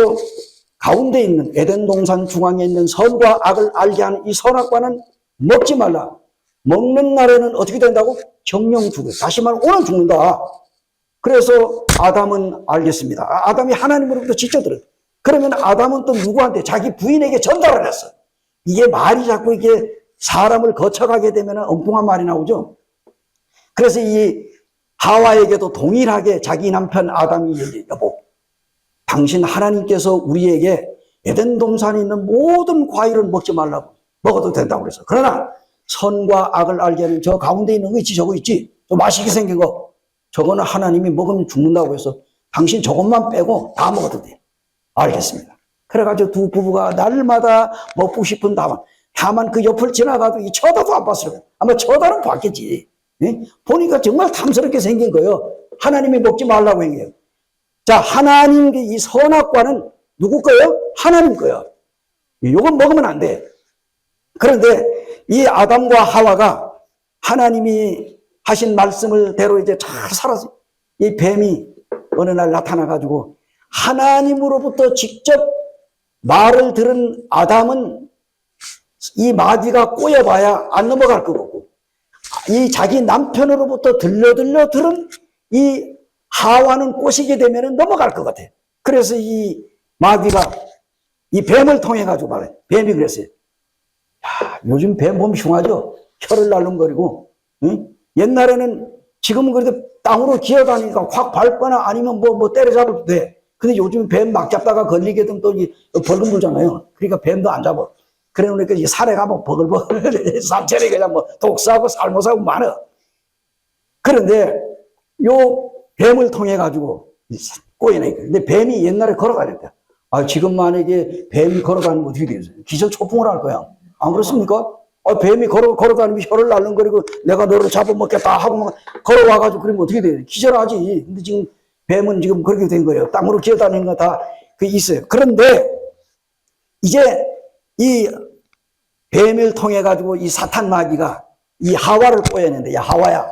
가운데 있는 에덴 동산 중앙에 있는 선과 악을 알게 하는 이 선악과는 먹지 말라. 먹는 날에는 어떻게 된다고? 정령 죽어. 다시 말하면 오늘 죽는다. 그래서 아담은 알겠습니다. 아담이 하나님으로부터 직접 들어요. 그러면 아담은 또 누구한테? 자기 부인에게 전달을 했어. 이게 말이 자꾸 이게 사람을 거쳐가게 되면 엉뚱한 말이 나오죠. 그래서 이 하와에게도 동일하게 자기 남편 아담이 얘기해. 여보, 당신 하나님께서 우리에게 에덴 동산에 있는 모든 과일을 먹지 말라고. 먹어도 된다고 그래서. 그러나 선과 악을 알게 하는 저 가운데 있는 거 있지, 저거 있지. 좀 맛있게 생긴 거. 저거는 하나님이 먹으면 죽는다고 해서 당신 조금만 빼고 다 먹어도 돼. 알겠습니다. 그래가지고 두 부부가 날마다 먹고 싶은 다만 그 옆을 지나가도 이 쳐다도 안 봤을 거예요. 아마 쳐다는 봤겠지. 예? 보니까 정말 탐스럽게 생긴 거예요. 하나님이 먹지 말라고 얘기해요. 자, 하나님의 이 선악과는 누구 거예요? 하나님 거예요. 이건 먹으면 안 돼. 그런데 이 아담과 하와가 하나님이 하신 말씀을 대로 이제 잘 살았어요. 이 뱀이 어느 날 나타나가지고 하나님으로부터 직접 말을 들은 아담은 이 마귀가 꼬여봐야 안 넘어갈 것 같고, 이 자기 남편으로부터 들려 들은 이 하와는 꼬시게 되면 넘어갈 것 같아. 그래서 이 마귀가 이 뱀을 통해 가지고 말해. 뱀이 그랬어요. 야, 요즘 뱀 보면 흉하죠? 혀를 날름거리고. 응? 옛날에는 지금은 그래도 땅으로 기어다니니까 확 밟거나 아니면 뭐 때려잡아도 돼. 근데 요즘 뱀 막 잡다가 걸리게 되면 또 벌금 물잖아요. 그러니까 뱀도 안 잡아. 그래 놓으니까 이 산에 가면 버글버글 산채리 그냥 뭐 독사하고 살모사하고 많아. 그런데 요 뱀을 통해 가지고 꼬여내니까. 근데 뱀이 옛날에 걸어다녔다. 아, 지금 만약에 뱀이 걸어다니면 어떻게 되겠어요? 기절초풍을 할 거야. 안 그렇습니까? 뱀이 걸어다니면 혀를 날름거리고 내가 너를 잡아먹겠다 하고 막 걸어와가지고 그러면 어떻게 돼요? 기절하지. 근데 지금 뱀은 지금 그렇게 된 거예요. 땅으로 기어다니는 거 다 그 있어요. 그런데 이제 이 뱀을 통해 가지고 이 사탄 마귀가 이 하와를 꼬여낸대. 야, 하와야,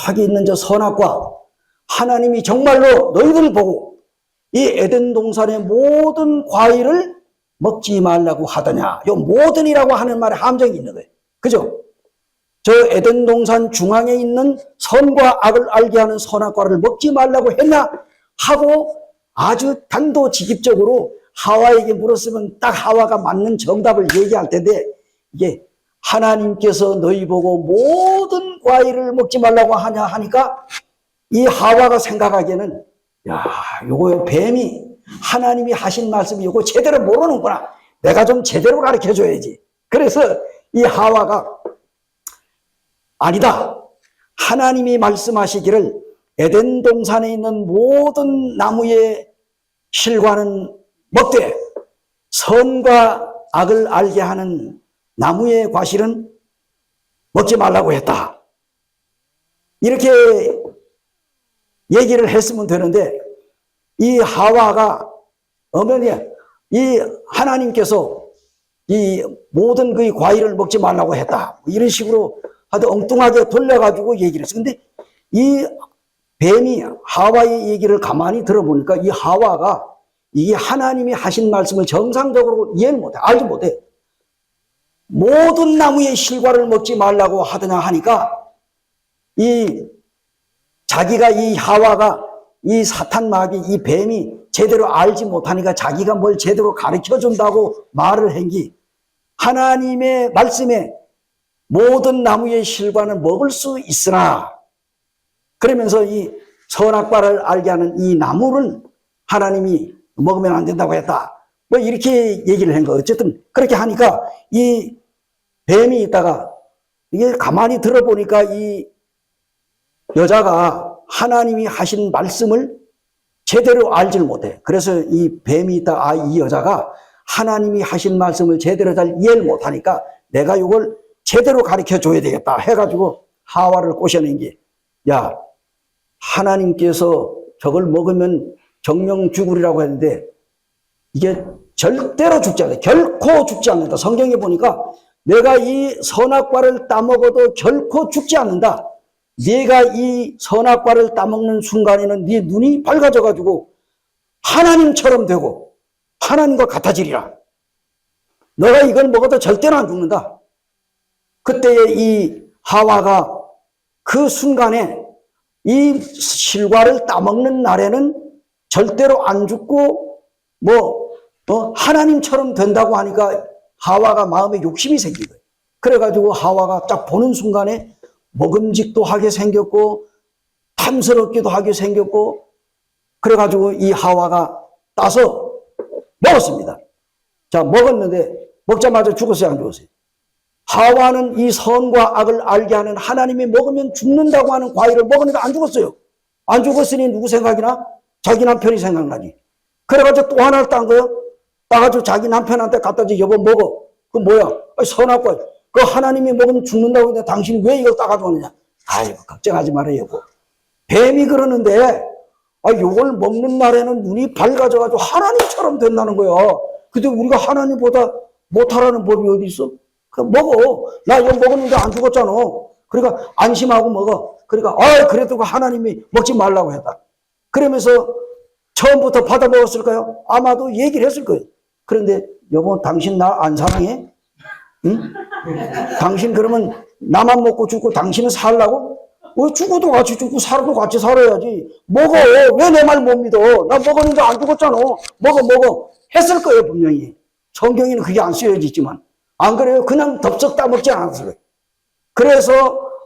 저기 있는 저 선악과 하나님이 정말로 너희들 보고 이 에덴 동산의 모든 과일을 먹지 말라고 하더냐. 요 모든이라고 하는 말에 함정이 있는 거예요. 그죠? 저 에덴 동산 중앙에 있는 선과 악을 알게 하는 선악과를 먹지 말라고 했냐 하고 아주 단도직입적으로 하와에게 물었으면 딱 하와가 맞는 정답을 얘기할 텐데, 이게 하나님께서 너희 보고 모든 과일을 먹지 말라고 하냐 하니까 이 하와가 생각하기에는, 야, 요거 뱀이 하나님이 하신 말씀이 요거 제대로 모르는구나. 내가 좀 제대로 가르쳐 줘야지. 그래서 이 하와가 아니다. 하나님이 말씀하시기를 에덴 동산에 있는 모든 나무의 실과는 먹되 선과 악을 알게 하는 나무의 과실은 먹지 말라고 했다. 이렇게 얘기를 했으면 되는데, 이 하와가 어머니, 이 하나님께서 이 모든 그 과일을 먹지 말라고 했다. 이런 식으로 아주 엉뚱하게 돌려가지고 얘기를 했어요. 근데 이 뱀이 하와의 얘기를 가만히 들어보니까 이 하와가 이게 하나님이 하신 말씀을 정상적으로 이해를 못해. 알지 못해. 모든 나무의 실과를 먹지 말라고 하더냐 하니까 자기가 이 하와가 이 사탄 마귀 이 뱀이 제대로 알지 못하니까 자기가 뭘 제대로 가르쳐 준다고 말을 한기, 하나님의 말씀에 모든 나무의 실과는 먹을 수 있으나, 그러면서 이 선악과를 알게 하는 이 나무를 하나님이 먹으면 안 된다고 했다. 뭐 이렇게 얘기를 한 거예요. 어쨌든 그렇게 하니까 이 뱀이 있다가 이게 가만히 들어보니까 이 여자가 하나님이 하신 말씀을 제대로 알지를 못해. 그래서 이 뱀이 있다, 이 여자가 하나님이 하신 말씀을 제대로 잘 이해를 못하니까 내가 이걸 제대로 가르쳐 줘야 되겠다 해가지고 하와를 꼬셔낸 게, 야, 하나님께서 저걸 먹으면 정령 죽으리라고 했는데 이게 절대로 죽지 않는다. 결코 죽지 않는다. 성경에 보니까 내가 이 선악과를 따먹어도 결코 죽지 않는다. 네가 이 선악과를 따먹는 순간에는 네 눈이 밝아져가지고 하나님처럼 되고 하나님과 같아지리라. 너가 이걸 먹어도 절대로 안 죽는다. 그때의 이 하와가 그 순간에 이 실과를 따먹는 날에는 절대로 안 죽고 하나님처럼 된다고 하니까 하와가 마음에 욕심이 생긴 거예요. 그래가지고 하와가 딱 보는 순간에 먹음직도 하게 생겼고 탐스럽기도 하게 생겼고, 그래가지고 이 하와가 따서 먹었습니다. 자, 먹었는데 먹자마자 죽었어요, 안 죽었어요? 하와는 이 선과 악을 알게 하는 하나님이 먹으면 죽는다고 하는 과일을 먹으니까 안 죽었어요. 안 죽었으니 누구 생각이나? 자기 남편이 생각나지. 그래가지고 또 하나를 딴 거요. 따가지고 자기 남편한테 갖다 줘. 여보 먹어. 그 뭐야? 선악과. 그 하나님이 먹으면 죽는다고 했는데 당신이 왜 이걸 따가지고 오느냐? 아이고 걱정하지 마라 여보. 뱀이 그러는데 요걸 먹는 날에는 눈이 밝아져가지고 하나님처럼 된다는 거야. 근데 우리가 하나님보다 못하라는 법이 어디 있어? 그럼 먹어. 나 이거 먹었는데 안 죽었잖아. 그러니까 안심하고 먹어. 그러니까 그래도 하나님이 먹지 말라고 했다. 그러면서 처음부터 받아 먹었을까요? 아마도 얘기를 했을 거예요. 그런데 여보 당신 나 안 사랑해? 응? 당신 그러면 나만 먹고 죽고 당신은 살라고? 왜 죽어도 같이 죽고 살아도 같이 살아야지. 먹어. 왜 내 말 못 믿어? 나 먹었는데 안 죽었잖아. 먹어. 했을 거예요 분명히. 성경에는 그게 안 쓰여져 있지만. 안 그래요? 그냥 덥석 따먹지 않았어요. 그래서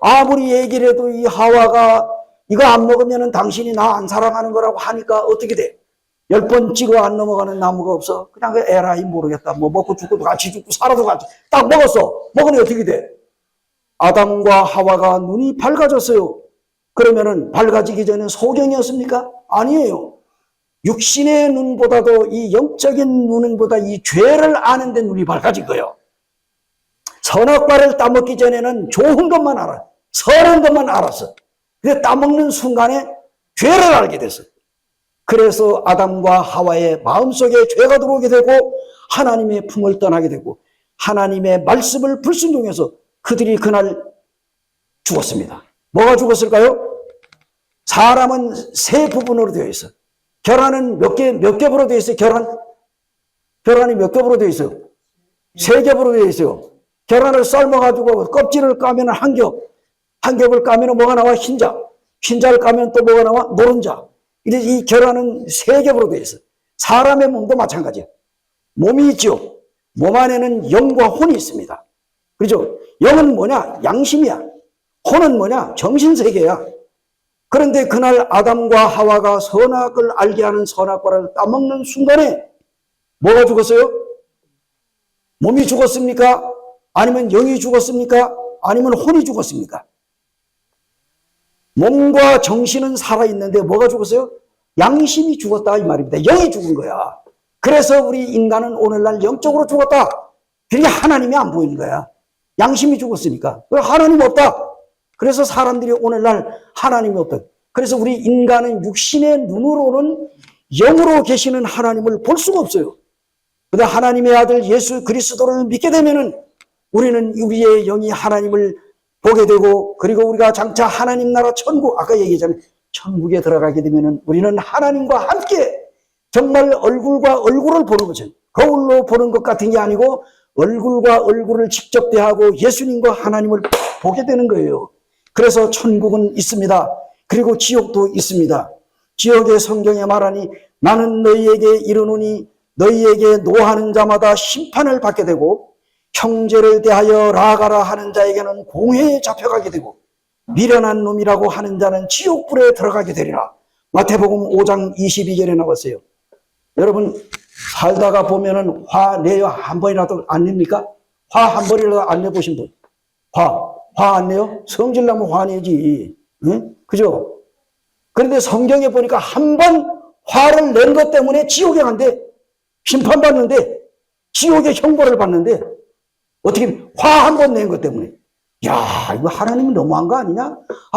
아무리 얘기를 해도 이 하와가 이거 안 먹으면 당신이 나 안 사랑하는 거라고 하니까 어떻게 돼? 10번 찍어 안 넘어가는 나무가 없어. 그냥 에라이 모르겠다. 뭐 먹고 죽고도 같이 죽고 살아도 같이. 딱 먹었어. 먹으니 어떻게 돼? 아담과 하와가 눈이 밝아졌어요. 그러면은 밝아지기 전에 소경이었습니까? 아니에요. 육신의 눈보다도 이 영적인 눈보다 이 죄를 아는 데 눈이 밝아진 거예요. 선악과를 따먹기 전에는 좋은 것만 알아. 선한 것만 알았어. 근데 따먹는 순간에 죄를 알게 됐어요. 그래서 아담과 하와의 마음속에 죄가 들어오게 되고 하나님의 품을 떠나게 되고 하나님의 말씀을 불순종해서 그들이 그날 죽었습니다. 뭐가 죽었을까요? 사람은 세 부분으로 되어 있어. 계란은 몇 겹으로 되어 있어요? 계란이 몇 겹으로 되어 있어요? 세 겹으로 되어 있어요. 계란을 삶아가지고 껍질을 까면 한 겹을 까면 뭐가 나와? 흰자를 까면 또 뭐가 나와? 노른자. 이래서 이 계란은 세 겹으로 되어 있어요. 사람의 몸도 마찬가지예요. 몸이 있죠. 몸 안에는 영과 혼이 있습니다. 그렇죠? 영은 뭐냐? 양심이야. 혼은 뭐냐? 정신세계야. 그런데 그날 아담과 하와가 선악을 알게 하는 선악과를 따먹는 순간에 뭐가 죽었어요? 몸이 죽었습니까? 아니면 영이 죽었습니까? 아니면 혼이 죽었습니까? 몸과 정신은 살아있는데 뭐가 죽었어요? 양심이 죽었다 이 말입니다. 영이 죽은 거야. 그래서 우리 인간은 오늘날 영적으로 죽었다. 그러니까 하나님이 안 보이는 거야. 양심이 죽었으니까. 하나님 없다. 그래서 사람들이 오늘날 하나님이 없다. 그래서 우리 인간은 육신의 눈으로는 영으로 계시는 하나님을 볼 수가 없어요. 그런데 하나님의 아들 예수 그리스도를 믿게 되면은 우리는 우리의 영이 하나님을 보게 되고 그리고 우리가 장차 하나님 나라 천국 아까 얘기했잖아요. 천국에 들어가게 되면은 우리는 하나님과 함께 정말 얼굴과 얼굴을 보는 거죠. 거울로 보는 것 같은 게 아니고 얼굴과 얼굴을 직접 대하고 예수님과 하나님을 보게 되는 거예요. 그래서 천국은 있습니다. 그리고 지옥도 있습니다. 지옥의 성경에 말하니 나는 너희에게 이르노니 너희에게 노하는 자마다 심판을 받게 되고 형제를 대하여 나아가라 하는 자에게는 공회에 잡혀가게 되고 미련한 놈이라고 하는 자는 지옥불에 들어가게 되리라. 마태복음 5장 22절에 나왔어요. 여러분 살다가 보면은 화 내요 한 번이라도 안 냅니까? 화 한 번이라도 안 내보신 분? 화 안 내요? 성질 나면 화 내지. 응? 그죠? 그런데 성경에 보니까 한 번 화를 낸 것 때문에 지옥에 간대. 심판받는데 지옥의 형벌을 받는데 어떻게 화 한 번 낸 것 때문에. 야, 이거 하나님이 너무한 거 아니냐?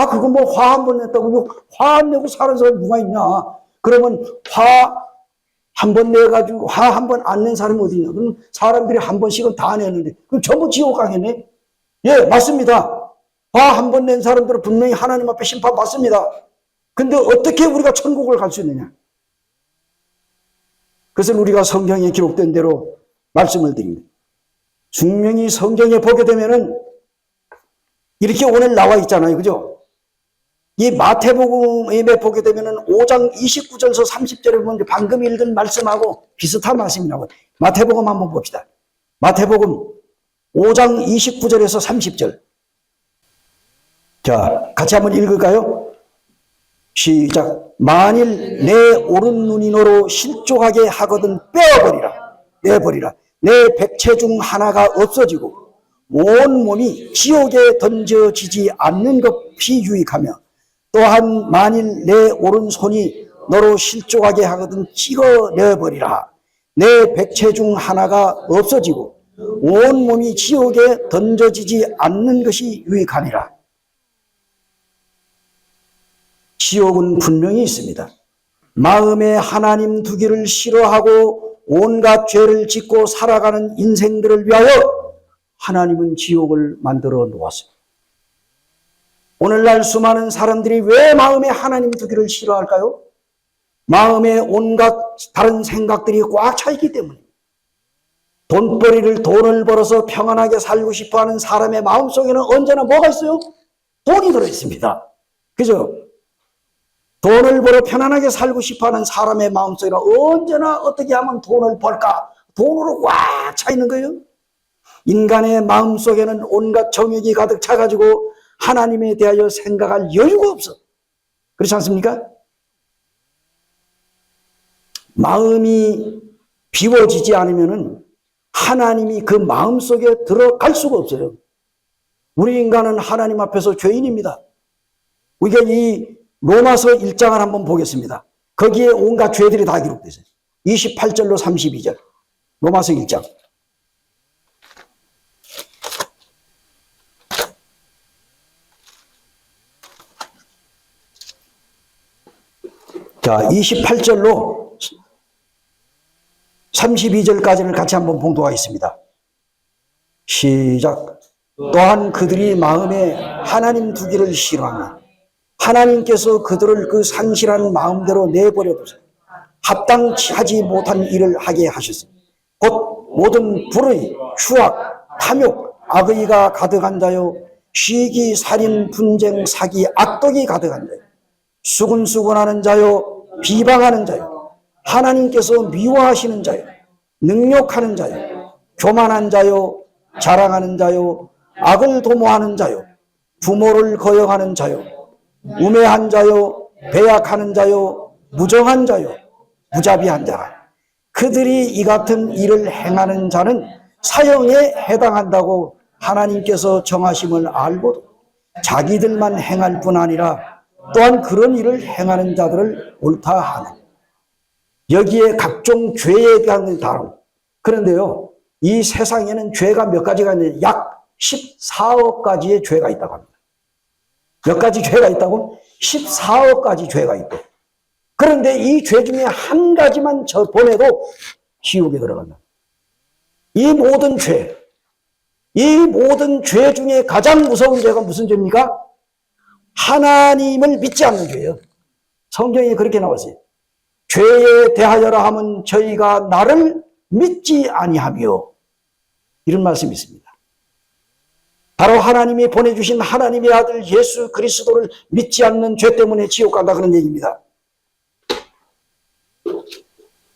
그거 뭐 화 한 번 냈다고 화 안 내고 사는 사람이 누가 있냐? 그러면 화 한 번 내가지고 화 한 번 안 낸 사람이 어디 있냐? 그럼 사람들이 한 번씩은 다 내는데 그럼 전부 지옥 가겠네? 예, 맞습니다. 화 한 번 낸 사람들은 분명히 하나님 앞에 심판받습니다. 근데 어떻게 우리가 천국을 갈 수 있느냐? 그것은 우리가 성경에 기록된 대로 말씀을 드립니다. 분명히 성경에 보게 되면은 이렇게 오늘 나와 있잖아요. 그죠? 이 마태복음에 보게 되면은 5장 29절에서 30절에 보면 방금 읽은 말씀하고 비슷한 말씀이 나와요. 마태복음 한번 봅시다. 마태복음 5장 29절에서 30절. 자, 같이 한번 읽을까요? 시작. 만일 내 오른 눈이 너로 실족하게 하거든 내버리라. 내 백체 중 하나가 없어지고 온 몸이 지옥에 던져지지 않는 것 비유익하며 또한 만일 내 오른손이 너로 실족하게 하거든 찍어내버리라. 내 백체 중 하나가 없어지고 온 몸이 지옥에 던져지지 않는 것이 유익하니라. 지옥은 분명히 있습니다. 마음에 하나님 두기를 싫어하고 온갖 죄를 짓고 살아가는 인생들을 위하여 하나님은 지옥을 만들어 놓았습니다. 오늘날 수많은 사람들이 왜 마음에 하나님 두기를 싫어할까요? 마음에 온갖 다른 생각들이 꽉 차 있기 때문입니다. 돈을 벌어서 평안하게 살고 싶어하는 사람의 마음속에는 언제나 뭐가 있어요? 돈이 들어있습니다. 그죠? 돈을 벌어 편안하게 살고 싶어하는 사람의 마음속에는 언제나 어떻게 하면 돈을 벌까? 돈으로 꽉 차 있는 거예요. 인간의 마음속에는 온갖 정욕이 가득 차가지고 하나님에 대하여 생각할 여유가 없어. 그렇지 않습니까? 마음이 비워지지 않으면은 하나님이 그 마음속에 들어갈 수가 없어요. 우리 인간은 하나님 앞에서 죄인입니다. 우리가 이 로마서 1장을 한번 보겠습니다. 거기에 온갖 죄들이 다 기록되어 있어요. 28절로 32절. 로마서 1장. 자, 28절로 32절까지를 같이 한번 봉독하겠습니다. 시작. 또한 그들이 마음에 하나님 두기를 싫어하며 하나님께서 그들을 그 상실한 마음대로 내버려 두사 합당치 하지 못한 일을 하게 하셨습니다. 곧 모든 불의, 추악, 탐욕, 악의가 가득한 자요 시기, 살인, 분쟁, 사기, 악독이 가득한 자요 수근수근하는 자요 비방하는 자요 하나님께서 미워하시는 자요 능욕하는 자요 교만한 자요 자랑하는 자요 악을 도모하는 자요 부모를 거역하는 자요 우매한 자요 배약하는 자요 무정한 자요 무자비한 자라. 그들이 이 같은 일을 행하는 자는 사형에 해당한다고 하나님께서 정하심을 알고도 자기들만 행할 뿐 아니라 또한 그런 일을 행하는 자들을 옳다 하는. 여기에 각종 죄에 대한 다루고. 그런데요, 이 세상에는 죄가 몇 가지가 있는데 약 14억 가지의 죄가 있다고 합니다. 몇 가지 죄가 있다고? 14억 가지 죄가 있고. 그런데 이 죄 중에 한 가지만 보내도 지옥에 들어간다. 이 모든 죄 중에 가장 무서운 죄가 무슨 죄입니까? 하나님을 믿지 않는 죄예요. 성경에 그렇게 나왔어요. 죄에 대하여라 하면 저희가 나를 믿지 아니하며, 이런 말씀이 있습니다. 바로 하나님이 보내주신 하나님의 아들 예수 그리스도를 믿지 않는 죄 때문에 지옥 간다, 그런 얘기입니다.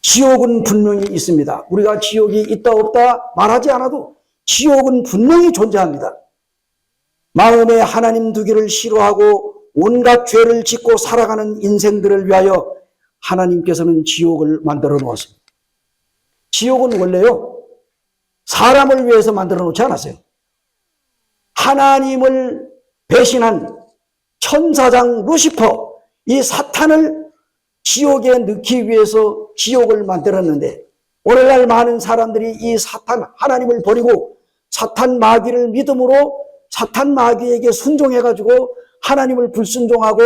지옥은 분명히 있습니다. 우리가 지옥이 있다 없다 말하지 않아도 지옥은 분명히 존재합니다. 마음에 하나님 두기를 싫어하고 온갖 죄를 짓고 살아가는 인생들을 위하여 하나님께서는 지옥을 만들어 놓았습니다. 지옥은 원래요, 사람을 위해서 만들어 놓지 않았어요. 하나님을 배신한 천사장 루시퍼, 이 사탄을 지옥에 넣기 위해서 지옥을 만들었는데, 오늘날 많은 사람들이 이 사탄, 하나님을 버리고 사탄 마귀를 믿음으로 사탄 마귀에게 순종해가지고 하나님을 불순종하고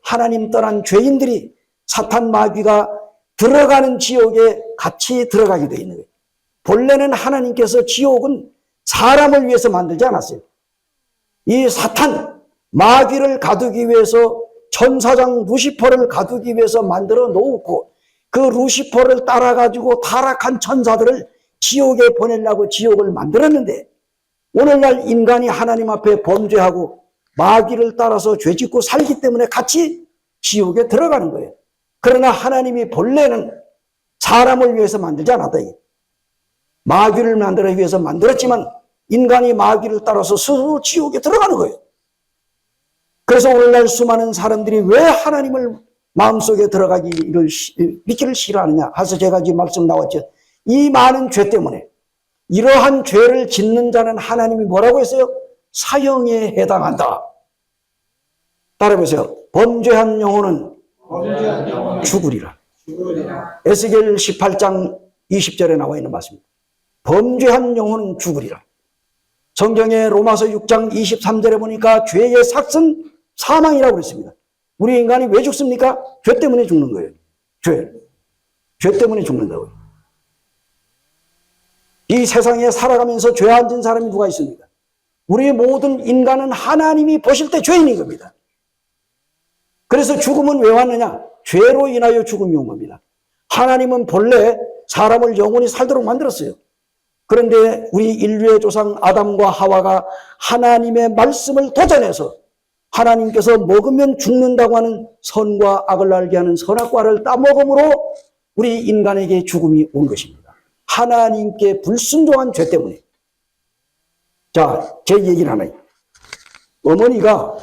하나님 떠난 죄인들이 사탄 마귀가 들어가는 지옥에 같이 들어가게 되어 있는 거예요. 본래는 하나님께서 지옥은 사람을 위해서 만들지 않았어요. 이 사탄, 마귀를 가두기 위해서 천사장 루시퍼를 가두기 위해서 만들어 놓고 그 루시퍼를 따라가지고 타락한 천사들을 지옥에 보내려고 지옥을 만들었는데, 오늘날 인간이 하나님 앞에 범죄하고 마귀를 따라서 죄짓고 살기 때문에 같이 지옥에 들어가는 거예요. 그러나 하나님이 본래는 사람을 위해서 만들지 않았다. 마귀를 만들기 위해서 만들었지만 인간이 마귀를 따라서 스스로 지옥에 들어가는 거예요. 그래서 오늘날 수많은 사람들이 왜 하나님을 마음속에 들어가기를 믿기를 싫어하느냐 해서 제가 지금 말씀 나왔죠. 이 많은 죄 때문에 이러한 죄를 짓는 자는 하나님이 뭐라고 했어요? 사형에 해당한다. 따라해보세요. 범죄한 영혼은 죽으리라. 에스겔 18장 20절에 나와 있는 말씀입니다. 범죄한 영혼은 죽으리라. 성경의 로마서 6장 23절에 보니까 죄의 삭은 사망이라고 그랬습니다. 우리 인간이 왜 죽습니까? 죄 때문에 죽는 거예요. 죄 때문에 죽는다고요. 이 세상에 살아가면서 죄 안 진 사람이 누가 있습니까? 우리 모든 인간은 하나님이 보실 때 죄인인 겁니다. 그래서 죽음은 왜 왔느냐? 죄로 인하여 죽음이 온 겁니다. 하나님은 본래 사람을 영원히 살도록 만들었어요. 그런데 우리 인류의 조상 아담과 하와가 하나님의 말씀을 도전해서 하나님께서 먹으면 죽는다고 하는 선과 악을 알게 하는 선악과를 따먹음으로 우리 인간에게 죽음이 온 것입니다. 하나님께 불순종한 죄 때문에. 자, 제 얘기를 하나. 어머니가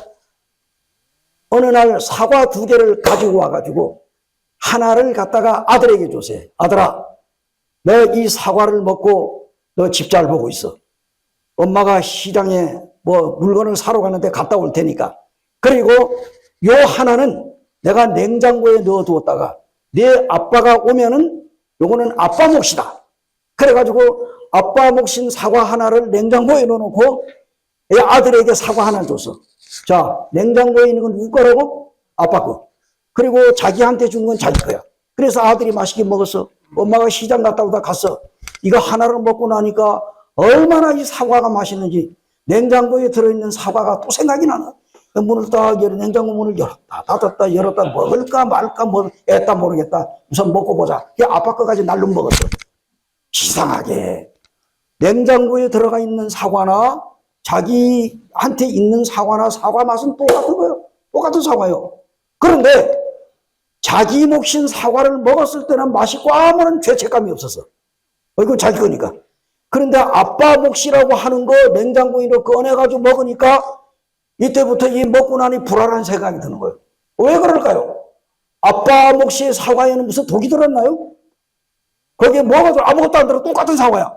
어느 날 사과 2개를 가지고 와가지고 하나를 갖다가 아들에게 줬어요. 아들아, 너 이 사과를 먹고 너 집 잘 보고 있어. 엄마가 시장에 뭐 물건을 사러 가는데 갔다 올 테니까. 그리고 요 하나는 내가 냉장고에 넣어두었다가 네 아빠가 오면은 요거는 아빠 몫이다. 그래가지고 아빠 몫인 사과 하나를 냉장고에 넣어놓고 아들에게 사과 하나 줬어. 자, 냉장고에 있는 건 누구 거라고? 아빠 거. 그리고 자기한테 준 건 자기 거야. 그래서 아들이 맛있게 먹었어. 엄마가 시장 갔다 오다 갔어. 이거 하나를 먹고 나니까 얼마나 이 사과가 맛있는지 냉장고에 들어있는 사과가 또 생각이 나나. 문을 딱 열어, 냉장고 문을 열었다 닫았다 열었다 먹을까 말까 애따 모르겠다. 우선 먹고 보자. 아빠 거까지 날름 먹었어. 이상하게 냉장고에 들어가 있는 사과나 자기한테 있는 사과나 사과 맛은 똑같은 거예요. 똑같은 사과예요. 그런데 자기 몫인 사과를 먹었을 때는 맛있고 아무런 죄책감이 없었어. 이건 자기 거니까. 그런데 아빠 몫이라고 하는 거 냉장고에 꺼내가지고 먹으니까 이때부터 이 먹고 나니 불안한 생각이 드는 거예요. 왜 그럴까요? 아빠 몫의 사과에는 무슨 독이 들었나요? 거기에 뭐가 들어? 아무것도 안 들어. 똑같은 사과야.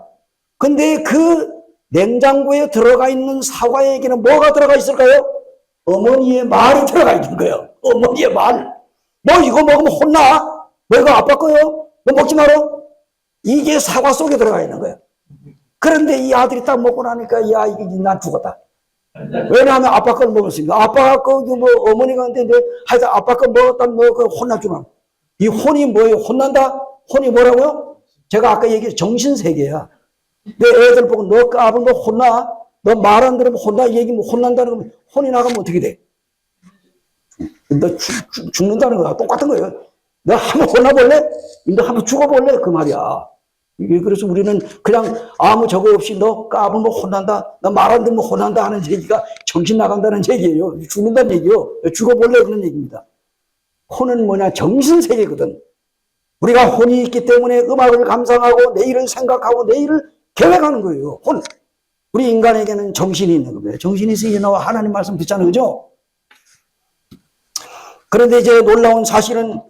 근데 그 냉장고에 들어가 있는 사과에게는 뭐가 들어가 있을까요? 어머니의 말이 들어가 있는 거예요. 어머니의 말. 너 이거 먹으면 혼나? 너 이거 아빠 거요? 너 먹지 마라? 이게 사과 속에 들어가 있는 거예요. 그런데 이 아들이 딱 먹고 나니까 야, 이게 난 죽었다. 왜냐하면 아빠 걸 먹었으니까. 아빠 거, 뭐, 어머니가 하는데, 하여튼 아빠 거 먹었다면 너 그 혼나주나. 이 혼이 뭐예요? 혼난다? 혼이 뭐라고요? 제가 아까 얘기했죠. 정신세계야. 내 애들 보고 너 까불면 혼나? 너 말 안 들으면 혼나? 얘기면 혼난다는 거면 혼이 나가면 어떻게 돼? 너 죽는다는 거야. 똑같은 거예요. 너 한번 혼나볼래? 너 한번 죽어볼래? 그 말이야. 그래서 우리는 그냥 아무 저거 없이 너 까불면 혼난다, 너 말 안 들으면 혼난다 하는 얘기가 정신 나간다는 얘기예요. 죽는다는 얘기요. 죽어볼래? 그런 얘기입니다. 혼은 뭐냐? 정신세계거든. 우리가 혼이 있기 때문에 음악을 감상하고 내일을 생각하고 내일을 계획하는 거예요. 혼. 우리 인간에게는 정신이 있는 겁니다. 정신이 있으니 나와 하나님 말씀 듣잖아요. 그죠? 그런데 이제 놀라운 사실은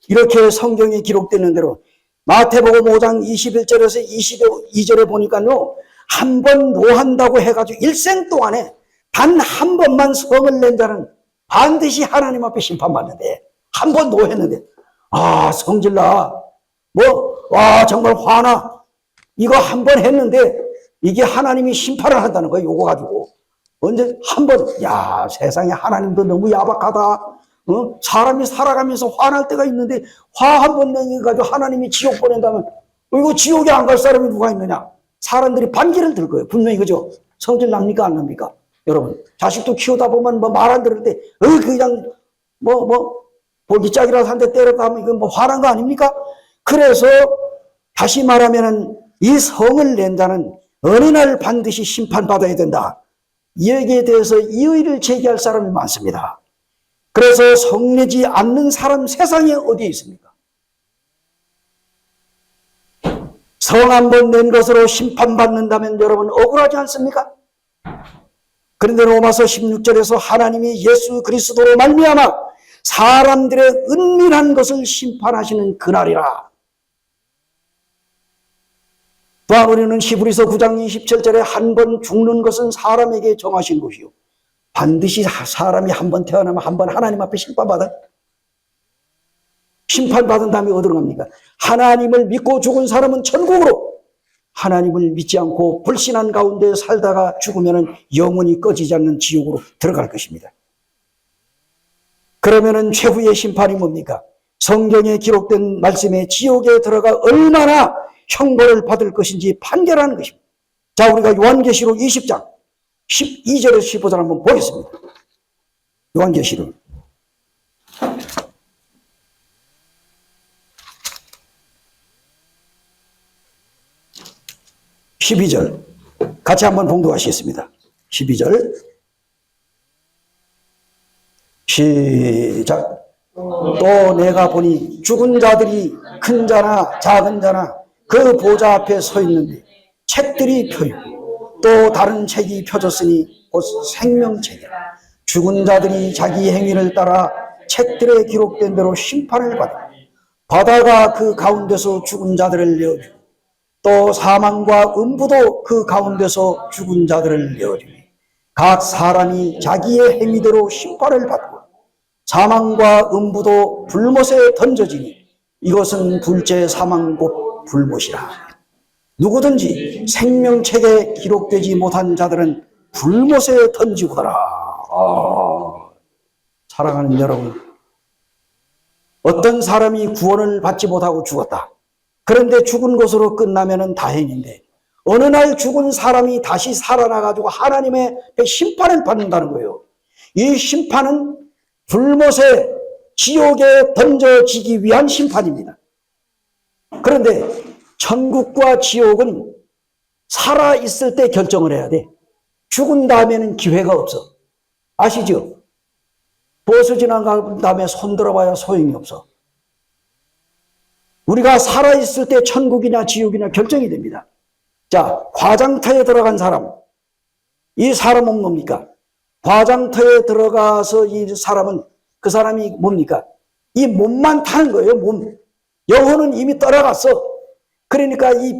이렇게 성경에 기록되는 대로 마태복음 5장 21절에서 22절에 보니까요, 한 번 노한다고 해가지고 일생 동안에 단 한 번만 성을 낸 자는 반드시 하나님 앞에 심판받는데, 한 번 노했는데, 아, 성질나. 와, 정말 화나. 이거 한 번 했는데, 이게 하나님이 심판을 한다는 거예요, 요거 가지고. 언제, 한 번, 야, 세상에 하나님도 너무 야박하다. 사람이 살아가면서 화날 때가 있는데 화 한 번 내가지고 하나님이 지옥 보낸다면 이거 지옥에 안 갈 사람이 누가 있느냐? 사람들이 반기를 들 거예요. 분명히. 그죠? 성질 납니까 안 납니까? 여러분 자식도 키우다 보면 뭐 말 안 들을 때 그냥 볼기짝이라서 한 대 때렸다 하면 이건 뭐 화난 거 아닙니까? 그래서 다시 말하면은 이 성을 낸 자는 어느 날 반드시 심판받아야 된다. 이 얘기에 대해서 이의를 제기할 사람이 많습니다. 그래서 성내지 않는 사람 세상에 어디에 있습니까? 성 한 번 낸 것으로 심판받는다면 여러분 억울하지 않습니까? 그런데 로마서 16절에서 하나님이 예수 그리스도로 말미암아 사람들의 은밀한 것을 심판하시는 그날이라. 또한 우리는 히브리서 9장 27절에 한 번 죽는 것은 사람에게 정하신 것이요 반드시 사람이 한 번 태어나면 한 번 하나님 앞에 심판받은 다음에 어디로 갑니까? 하나님을 믿고 죽은 사람은 천국으로, 하나님을 믿지 않고 불신한 가운데 살다가 죽으면 영원히 꺼지지 않는 지옥으로 들어갈 것입니다. 그러면은 최후의 심판이 뭡니까? 성경에 기록된 말씀에 지옥에 들어가 얼마나 형벌을 받을 것인지 판결하는 것입니다. 자, 우리가 요한계시록 20장 12절에서 15절 한번 보겠습니다. 요한계시록 12절 같이 한번 봉독하시겠습니다. 12절 시작. 또 내가 보니 죽은 자들이 큰 자나 작은 자나 그 보좌 앞에 서 있는데 책들이 펴있고 또 다른 책이 펴졌으니 곧 생명책이라. 죽은 자들이 자기 행위를 따라 책들에 기록된 대로 심판을 받아 바다가 그 가운데서 죽은 자들을 내어주고 또 사망과 음부도 그 가운데서 죽은 자들을 내어주니 각 사람이 자기의 행위대로 심판을 받고 사망과 음부도 불못에 던져지니 이것은 둘째 사망 곧 불못이라. 누구든지 생명책에 기록되지 못한 자들은 불못에 던지고 가라. 사랑하는 여러분, 어떤 사람이 구원을 받지 못하고 죽었다. 그런데 죽은 것으로 끝나면 다행인데 어느 날 죽은 사람이 다시 살아나가지고 하나님의 심판을 받는다는 거예요. 이 심판은 불못에 지옥에 던져지기 위한 심판입니다. 그런데 천국과 지옥은 살아있을 때 결정을 해야 돼. 죽은 다음에는 기회가 없어. 아시죠? 버스 지나간 다음에 손들어봐야 소용이 없어. 우리가 살아있을 때 천국이냐 지옥이냐 결정이 됩니다. 자, 화장터에 들어간 사람. 이 사람은 뭡니까? 화장터에 들어가서 이 사람은, 그 사람이 뭡니까? 이 몸만 타는 거예요, 몸. 영혼은 이미 떠나갔어. 그러니까 이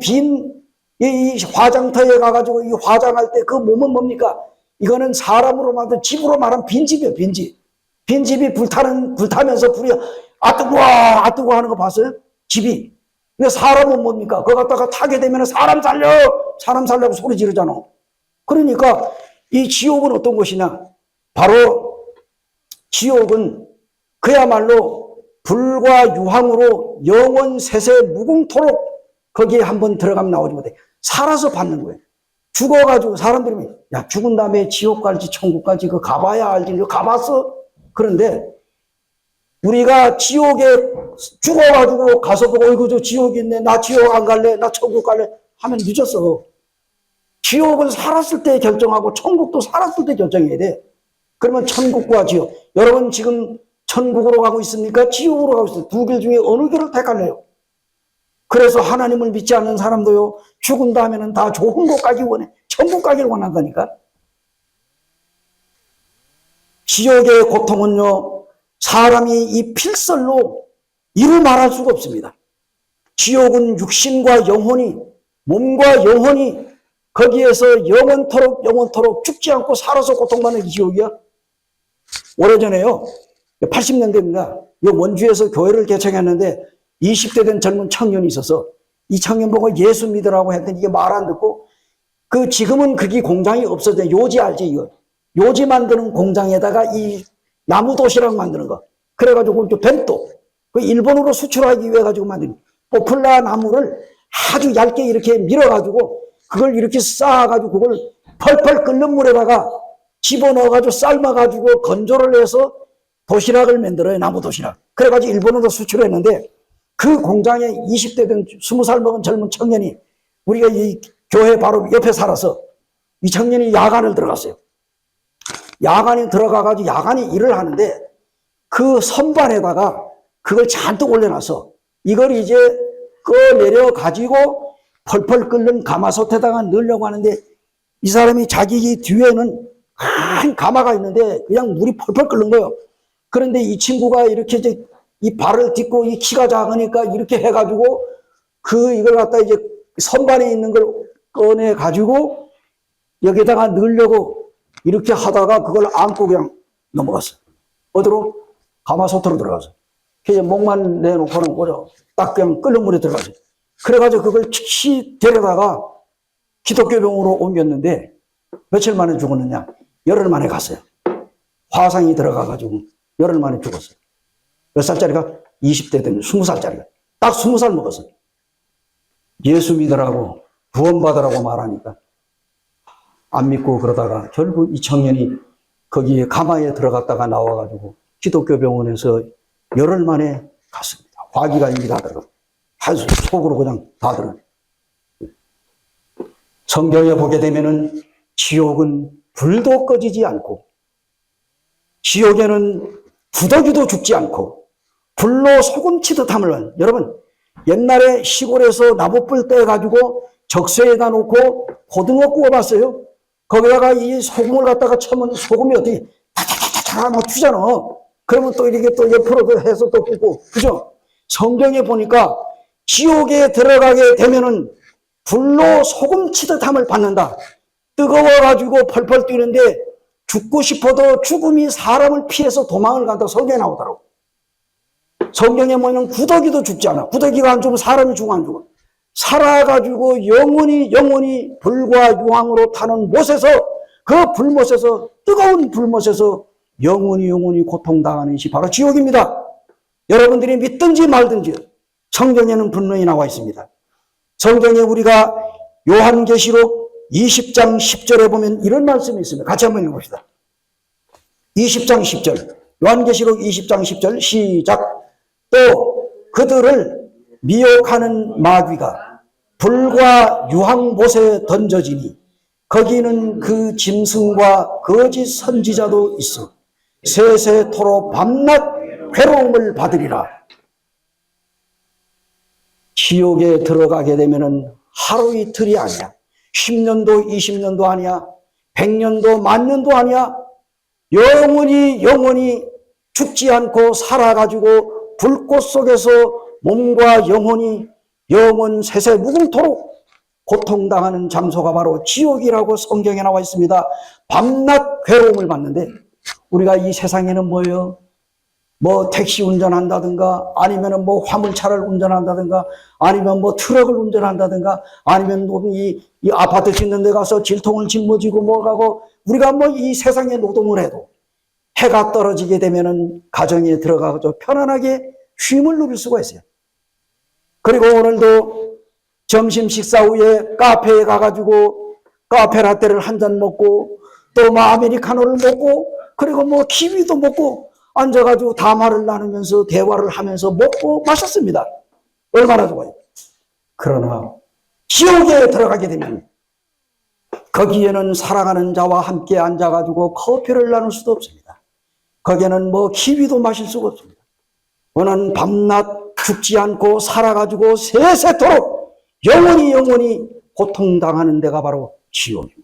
화장터에 가가지고 이 화장할 때 그 몸은 뭡니까? 이거는 사람으로 만든 집으로 말하면 빈집이에요, 빈집. 빈집이 불타면서 불이 아 뜨거 하는 거 봤어요? 집이. 근데 사람은 뭡니까? 그거 갖다가 타게 되면 사람 살려고 소리 지르잖아. 그러니까 이 지옥은 어떤 곳이냐? 바로 지옥은 그야말로 불과 유황으로 영원 세세 무궁토록 거기에 한번 들어가면 나오지 못해. 살아서 받는 거예요. 죽어가지고 사람들이 야, 죽은 다음에 지옥 갈지 천국 갈지 그거 가봐야 알지. 이거 가봤어? 그런데 우리가 지옥에 죽어가지고 가서 보고 이거 저 지옥이 있네. 나 지옥 안 갈래. 나 천국 갈래. 하면 늦었어. 지옥은 살았을 때 결정하고 천국도 살았을 때 결정해야 돼. 그러면 천국과 지옥. 여러분 지금 천국으로 가고 있습니까? 지옥으로 가고 있어요. 두 길 중에 어느 길을 택할래요? 그래서 하나님을 믿지 않는 사람도요. 죽은 다음에는 다 좋은 곳 가기 원해. 천국 가기를 원한다니까. 지옥의 고통은요. 사람이 이 필설로 이루 말할 수가 없습니다. 지옥은 육신과 영혼이, 몸과 영혼이 거기에서 영원토록 죽지 않고 살아서 고통받는 지옥이야. 오래전에요. 80년대입니다. 원주에서 교회를 개척했는데 20대 된 젊은 청년이 있어서 이 청년 보고 예수 믿으라고 했더니 이게 말 안 듣고 지금은 그게 공장이 없어져. 요지 알지 이거. 요지 만드는 공장에다가 이 나무 도시락 만드는 거. 그래가지고 또 벤또 그 일본으로 수출하기 위해 가지고 만든 포플라 나무를 아주 얇게 이렇게 밀어가지고 그걸 이렇게 쌓아가지고 그걸 펄펄 끓는 물에다가 집어넣어가지고 삶아가지고 건조를 해서 도시락을 만들어요. 나무 도시락. 그래가지고 일본으로 수출했는데 그 공장에 20대 된 20살 먹은 젊은 청년이 우리가 이 교회 바로 옆에 살아서 이 청년이 야간을 들어갔어요. 야간에 들어가가지고 야간에 일을 하는데 그 선반에다가 그걸 잔뜩 올려놔서 이걸 이제 꺼내려가지고 펄펄 끓는 가마솥에다가 넣으려고 하는데 이 사람이 자기 뒤에는 큰 가마가 있는데 그냥 물이 펄펄 끓는 거예요. 그런데 이 친구가 이렇게 이제 이 발을 딛고 이 키가 작으니까 이렇게 해가지고 이걸 갖다 이제 선반에 있는 걸 꺼내가지고 여기다가 넣으려고 이렇게 하다가 그걸 안고 그냥 넘어갔어요. 어디로? 가마솥으로 들어가서. 그냥 목만 내놓고는 오려 딱 그냥 끓는 물에 들어가서. 그래가지고 그걸 즉시 데려다가 기독교 병으로 옮겼는데 며칠 만에 죽었느냐? 열흘 만에 갔어요. 화상이 들어가가지고 열흘 만에 죽었어요. 몇 살짜리가? 20대 되면 20살짜리가. 딱 20살 먹었어요. 예수 믿으라고 구원받으라고 말하니까 안 믿고 그러다가 결국 이 청년이 거기에 가마에 들어갔다가 나와가지고 기독교 병원에서 열흘 만에 갔습니다. 화기가 이미 다 들어가. 속으로 그냥 다 들어. 성경에 보게 되면은 지옥은 불도 꺼지지 않고 지옥에는 구더기도 죽지 않고 불로 소금치듯 함을 여러분 옛날에 시골에서 나무불 떼가지고 적쇠에다 놓고 고등어 구워봤어요? 거기다가 이 소금을 갖다가 쳐면 소금이 어디 타타타타 막 튀잖아. 그러면 또 이렇게 또 옆으로 해서 또 굽고 그죠? 성경에 보니까 지옥에 들어가게 되면은 불로 소금치듯 함을 받는다. 뜨거워가지고 펄펄 뛰는데 죽고 싶어도 죽음이 사람을 피해서 도망을 간다고 성경에 나오더라고. 성경에 보면 구더기도 죽지 않아. 구더기가 안 죽으면 사람이 죽어 안 죽어. 살아가지고 영원히 불과 유황으로 타는 못에서 그 불못에서 뜨거운 불못에서 영원히 고통당하는 것이 바로 지옥입니다. 여러분들이 믿든지 말든지 성경에는 분명히 나와 있습니다. 성경에 우리가 요한계시록 20장 10절에 보면 이런 말씀이 있습니다. 같이 한번 읽어봅시다. 20장 10절 요한계시록 20장 10절 시작. 또 그들을 미혹하는 마귀가 불과 유황못에 던져지니 거기는 그 짐승과 거짓 선지자도 있어 세세토록 밤낮 괴로움을 받으리라. 지옥에 들어가게 되면은 하루 이틀이 아니야. 10년도 20년도 아니야. 100년도 만년도 아니야. 영원히 죽지 않고 살아가지고 불꽃 속에서 몸과 영원 세세 무궁토록 고통당하는 장소가 바로 지옥이라고 성경에 나와 있습니다. 밤낮 괴로움을 받는데 우리가 이 세상에는 뭐예요? 뭐 택시 운전한다든가 아니면 뭐 화물차를 운전한다든가 아니면 뭐 트럭을 운전한다든가 아니면 이 아파트 짓는 데 가서 질통을 짊어지고 뭐 가고 우리가 뭐 이 세상에 노동을 해도 해가 떨어지게 되면은 가정에 들어가서 편안하게 쉼을 누릴 수가 있어요. 그리고 오늘도 점심 식사 후에 카페에 가가지고 카페 라떼를 한 잔 먹고 또 뭐 아메리카노를 먹고 그리고 뭐 키위도 먹고 앉아가지고 담화를 나누면서 대화를 하면서 먹고 마셨습니다. 얼마나 좋아요. 그러나 지옥에 들어가게 되면 거기에는 사랑하는 자와 함께 앉아가지고 커피를 나눌 수도 없습니다. 거기에는 뭐 키위도 마실 수가 없습니다. 너는 밤낮 죽지 않고 살아가지고 세세토록 영원히 고통당하는 데가 바로 지옥입니다.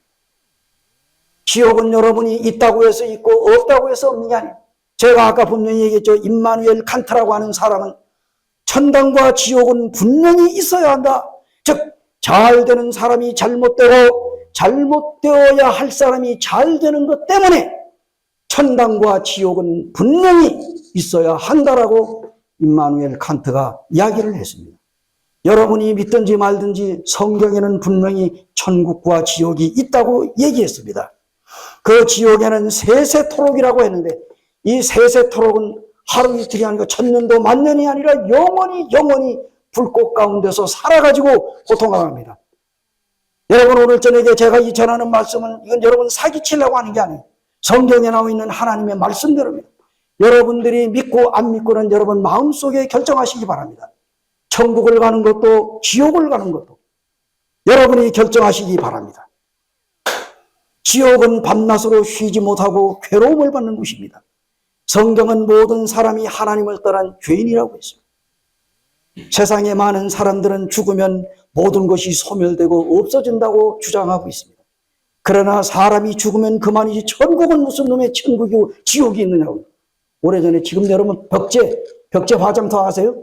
지옥은 여러분이 있다고 해서 있고 없다고 해서 없는 게 아니에요. 제가 아까 분명히 얘기했죠. 임마누엘 칸트라고 하는 사람은 천당과 지옥은 분명히 있어야 한다. 즉 잘 되는 사람이 잘못되고 잘못되어야 할 사람이 잘 되는 것 때문에 천당과 지옥은 분명히 있어야 한다라고 임마누엘 칸트가 이야기를 했습니다. 여러분이 믿든지 말든지 성경에는 분명히 천국과 지옥이 있다고 얘기했습니다. 그 지옥에는 세세토록이라고 했는데 이 세세토록은 하루 이틀이 아니고 천년도 만년이 아니라 영원히 불꽃 가운데서 살아가지고 고통합니다. 여러분 오늘 저녁에 제가 이 전하는 말씀은 이건 여러분 사기치려고 하는 게 아니에요. 성경에 나와 있는 하나님의 말씀대로입니다. 여러분들이 믿고 안 믿고는 여러분 마음속에 결정하시기 바랍니다. 천국을 가는 것도 지옥을 가는 것도 여러분이 결정하시기 바랍니다. 지옥은 밤낮으로 쉬지 못하고 괴로움을 받는 곳입니다. 성경은 모든 사람이 하나님을 떠난 죄인이라고 했습니다. 세상에 많은 사람들은 죽으면 모든 것이 소멸되고 없어진다고 주장하고 있습니다. 그러나 사람이 죽으면 그만이지 천국은 무슨 놈의 천국이고 지옥이 있느냐고. 오래전에 지금 여러분 벽제 화장터 아세요?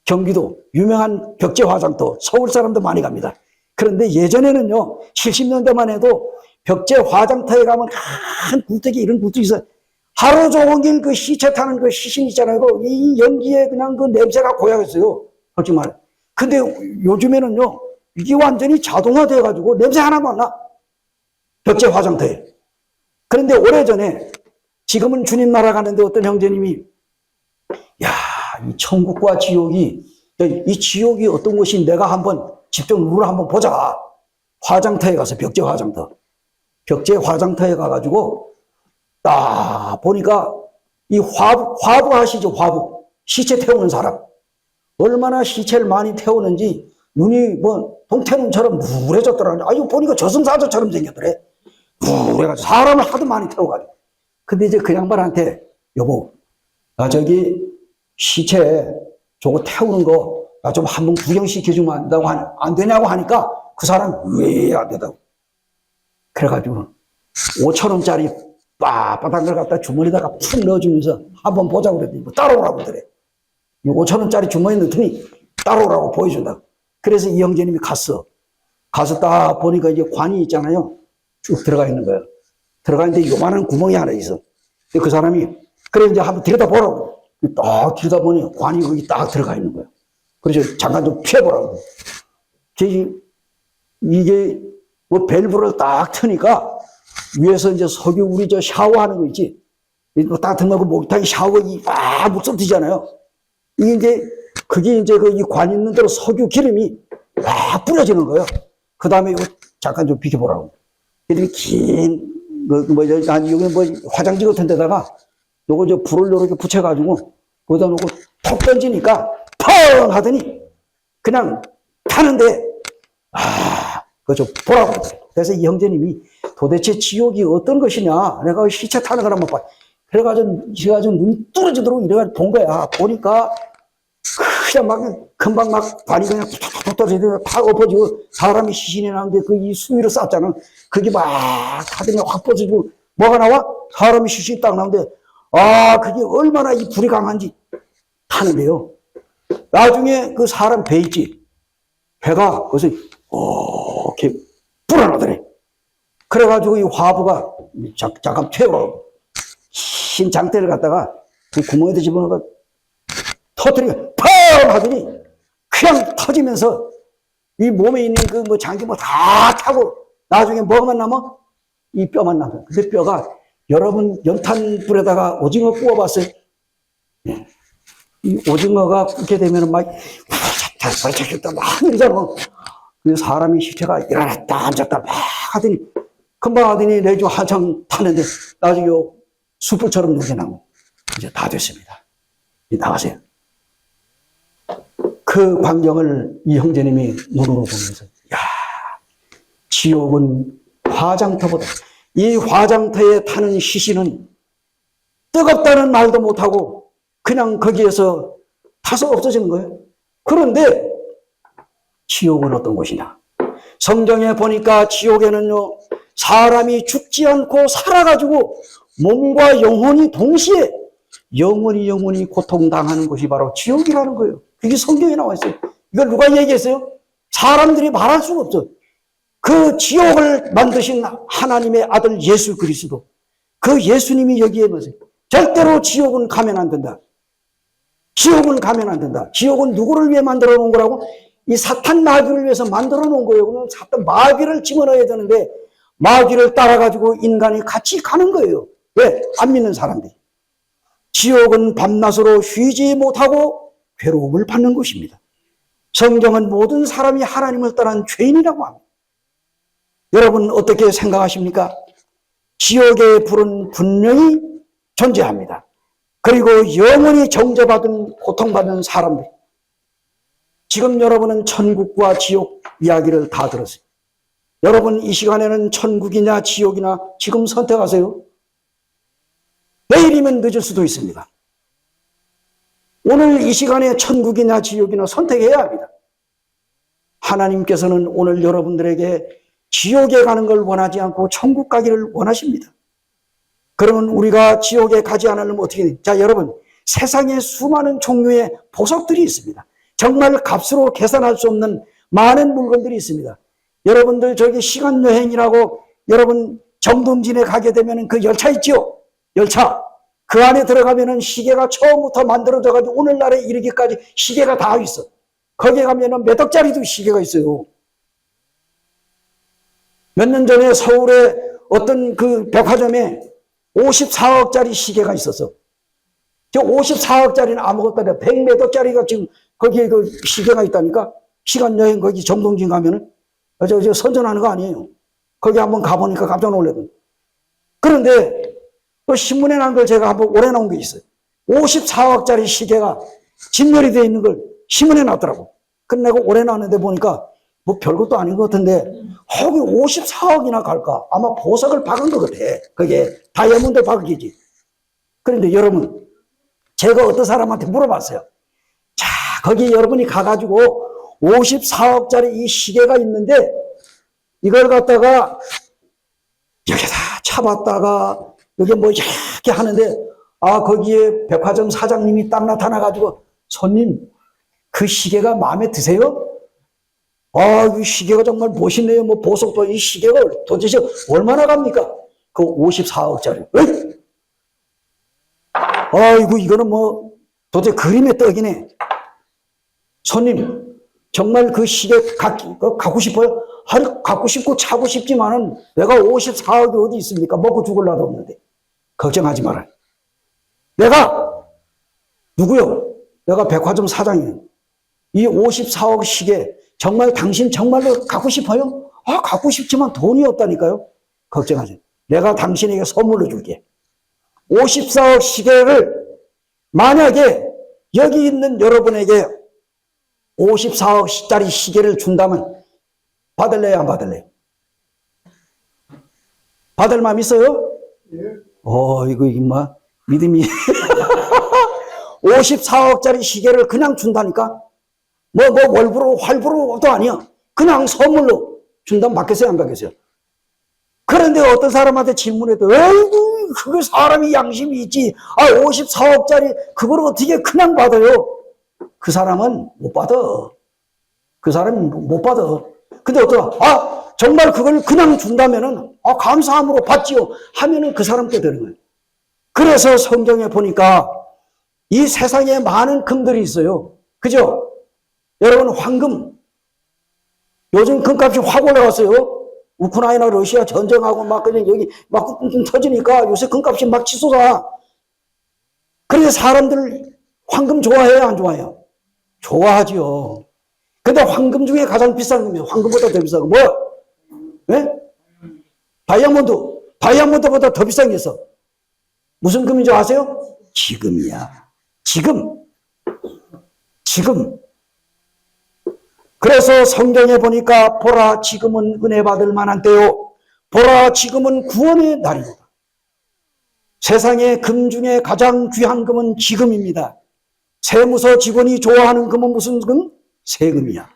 경기도 유명한 벽제 화장터 서울 사람도 많이 갑니다. 그런데 예전에는요 70년대만 해도 벽제 화장터에 가면 큰 굴뚝이, 이런 굴뚝이 있어요. 하루 종일 그 시체 타는 그 시신 있잖아요. 이 연기에 그냥 그 냄새가 고약했어요. 솔직히 말해. 근데 요즘에는요, 이게 완전히 자동화돼가지고 냄새 하나도 안 나. 벽제 화장터에. 그런데 오래전에, 지금은 주님 나라 가는데 어떤 형제님이, 야, 이 천국과 지옥이, 이 지옥이 어떤 것이 내가 한번 직접 눈으로 한번 보자. 화장터에 가서, 벽제 화장터. 벽제 화장터에 가가지고, 딱 보니까 이 화부 아시죠? 화부. 시체 태우는 사람. 얼마나 시체를 많이 태우는지 눈이 뭐 동태눈처럼 누래졌더라고요. 아유, 보니까 저승사자처럼 생겼더래. 누래가지고 사람을 하도 많이 태워가지고. 근데 이제 그 양반한테, 여보, 나 저기 시체 저거 태우는 거 나 좀 한번 구경시켜주면 안 되냐고 하니까 그 사람 왜 안 되다고. 그래가지고 5,000원짜리 빳빳한 걸 갖다 주머니에다가 푹 넣어주면서 한번 보자고 그랬더니 뭐 따라오라고 그러더래. 5,000원짜리 주머니에 넣더니 따라오라고 보여준다고. 그래서 이 형제님이 갔어. 가서 딱 보니까 이제 관이 있잖아요. 쭉 들어가 있는 거예요. 들어가는데 요만한 구멍이 하나 있어. 근데 그 사람이, 그래, 이제 한번 들여다보라고. 딱 들여다보니 관이 거기 딱 들어가 있는 거예요. 그래서 잠깐 좀 피해보라고. 이게 뭐 밸브를 딱 트니까 위에서 이제 석유, 우리 저 샤워하는 거 있지? 딱 들면 목욕탕에 샤워기 물 쏟히잖아요. 이게 이제, 그게 이제 이 관 있는 대로 석유 기름이 막 뿌려지는 거예요. 그 다음에 이거 잠깐 좀 비켜보라고. 이렇게 긴, 여기 뭐 화장지 같은 데다가 요거 저 불을 이렇게 붙여가지고 거기다 놓고 톡 던지니까 펑 하더니 그냥 타는데, 그거 좀 보라고. 그래서 이 형제님이 도대체 지옥이 어떤 것이냐. 내가 시체 타는 걸 한번 봐. 그래가지고 눈이 뚫어지도록 이래가지고 본 거야. 보니까 그냥 막 금방 막 관이 그냥 툭툭툭 떨어지고 다 엎어지고 사람이 시신이 나오는데 그 이 수위로 쌌잖아. 그게 막 하더니 확 퍼지고 뭐가 나와? 사람이 시신이 딱 나오는데 그게 얼마나 이 불이 강한지 타는데요. 나중에 그 사람 배 있지. 배가 그래서 이렇게 불어나더래. 그래가지고 이 화부가 잠깐 태우라고 흰 장대를 갖다가 그 구멍에다 집어넣어서 터뜨리고 펑 하더니 그냥 터지면서 이 몸에 있는 그 뭐 장기 뭐 다 타고 나중에 뭐만 남아? 이 뼈만 남아. 근데 뼈가 여러분 연탄불에다가 오징어 구워봤어요? 네. 이 오징어가 굽게 되면 막 이러잖아. 그 사람이 시체가 일어났다 앉았다 막 하더니 금방 하더니 내주 한참 타는데 나중에 숯불처럼 녹여나고 이제 다 됐습니다. 나가세요. 그 광경을 이 형제님이 눈으로 보면서 야, 지옥은 화장터보다 이 화장터에 타는 시신은 뜨겁다는 말도 못하고 그냥 거기에서 타서 없어지는 거예요. 그런데 지옥은 어떤 곳이냐? 성경에 보니까 지옥에는요, 사람이 죽지 않고 살아가지고 몸과 영혼이 동시에 영원히 고통당하는 곳이 바로 지옥이라는 거예요. 그게 성경에 나와 있어요. 이걸 누가 얘기했어요? 사람들이 말할 수가 없어. 그 지옥을 만드신 하나님의 아들 예수 그리스도, 그 예수님이 여기에 보세요. 절대로 지옥은 가면 안 된다. 지옥은 가면 안 된다. 지옥은 누구를 위해 만들어 놓은 거라고? 이 사탄 마귀를 위해서 만들어 놓은 거예요. 그럼 사탄 마귀를 집어넣어야 되는데 마귀를 따라가지고 인간이 같이 가는 거예요. 왜? 안 믿는 사람들이. 지옥은 밤낮으로 쉬지 못하고 괴로움을 받는 것입니다. 성경은 모든 사람이 하나님을 떠난 죄인이라고 합니다. 여러분 어떻게 생각하십니까? 지옥의 불은 분명히 존재합니다. 그리고 영원히 정죄받은 고통받는 사람들. 지금 여러분은 천국과 지옥 이야기를 다 들었어요. 여러분 이 시간에는 천국이냐 지옥이나 지금 선택하세요. 내일이면 늦을 수도 있습니다. 오늘 이 시간에 천국이냐 지옥이나 선택해야 합니다. 하나님께서는 오늘 여러분들에게 지옥에 가는 걸 원하지 않고 천국 가기를 원하십니다. 그러면 우리가 지옥에 가지 않으려면 어떻게 돼요? 자, 여러분, 세상에 수많은 종류의 보석들이 있습니다. 정말 값으로 계산할 수 없는 많은 물건들이 있습니다. 여러분들 저기 시간 여행이라고 여러분 정동진에 가게 되면 그 열차 있죠? 열차. 그 안에 들어가면은 시계가 처음부터 만들어져가지고 오늘날에 이르기까지 시계가 다 있어. 거기에 가면은 몇 억짜리도 시계가 있어요. 몇 년 전에 서울에 어떤 그 백화점에 54억짜리 시계가 있었어. 저 54억짜리는 아무것도 아니라 100몇 억짜리가 지금 거기에 그 시계가 있다니까? 시간 여행 거기 정동진 가면은 저 선전하는 거 아니에요. 거기 한번 가보니까 깜짝 놀랐거든. 그런데 또 신문에 난 걸 제가 한번 올해 나온 게 있어요. 54억짜리 시계가 진열이 되어 있는 걸 신문에 났더라고. 끝내고 올해 나왔는데 보니까 뭐 별것도 아닌 것 같은데 거기 54억이나 갈까? 아마 보석을 박은 것 같아. 그게 다이아몬드 박기지. 그런데 여러분, 제가 어떤 사람한테 물어봤어요. 자, 거기 여러분이 가가지고 54억짜리 이 시계가 있는데 이걸 갖다가 여기다 차봤다가 여기 뭐 이렇게 하는데 거기에 백화점 사장님이 딱 나타나가지고 손님 그 시계가 마음에 드세요? 이 시계가 정말 멋있네요. 뭐 보석도 이 시계가 도대체 얼마나 갑니까? 그 54억짜리. 아이고 이거는 뭐 도대체 그림의 떡이네. 손님 정말 그 시계 갖고 싶어요? 아니 갖고 싶고 차고 싶지만은 내가 54억이 어디 있습니까? 먹고 죽을 나도 없는데. 걱정하지 마라. 내가 누구요? 내가 백화점 사장이에요. 이 54억 시계 정말 당신 정말로 갖고 싶어요? 갖고 싶지만 돈이 없다니까요. 걱정하지 마. 내가 당신에게 선물로 줄게. 54억 시계를 만약에 여기 있는 여러분에게 54억짜리 시계를 준다면 받을래요? 안 받을래요? 받을 마음 있어요? 예. 이거 뭐 믿음이 54억짜리 시계를 그냥 준다니까? 뭐 월부로 활부로도 아니야. 그냥 선물로 준다면 받겠어요? 안 받겠어요? 그런데 어떤 사람한테 질문해도 에이구 그게 사람이 양심이 있지. 54억짜리 그걸 어떻게 그냥 받아요? 그 사람은 못 받아. 그 사람은 못 받아. 근데 정말 그걸 그냥 준다면은 감사함으로 받지요 하면은 그 사람 때 되는 거예요. 그래서 성경에 보니까 이 세상에 많은 금들이 있어요. 그죠? 여러분 황금 요즘 금값이 확 올라갔어요. 우크라이나 러시아 전쟁하고 막 그냥 여기 막 터지니까 요새 금값이 막 치솟아. 그래서 사람들 황금 좋아해요? 안 좋아해요? 좋아하지요. 근데 황금 중에 가장 비싼 금이요. 황금보다 더 비싼 거 뭐야? 네? 다이아몬드보다 더 비싼 게 있어. 무슨 금인 줄 아세요? 지금이야. 지금. 그래서 성경에 보니까 보라 지금은 은혜 받을 만한 때요. 보라 지금은 구원의 날이다. 세상의 금 중에 가장 귀한 금은 지금입니다. 세무서 직원이 좋아하는 금은 무슨 금? 세금이야.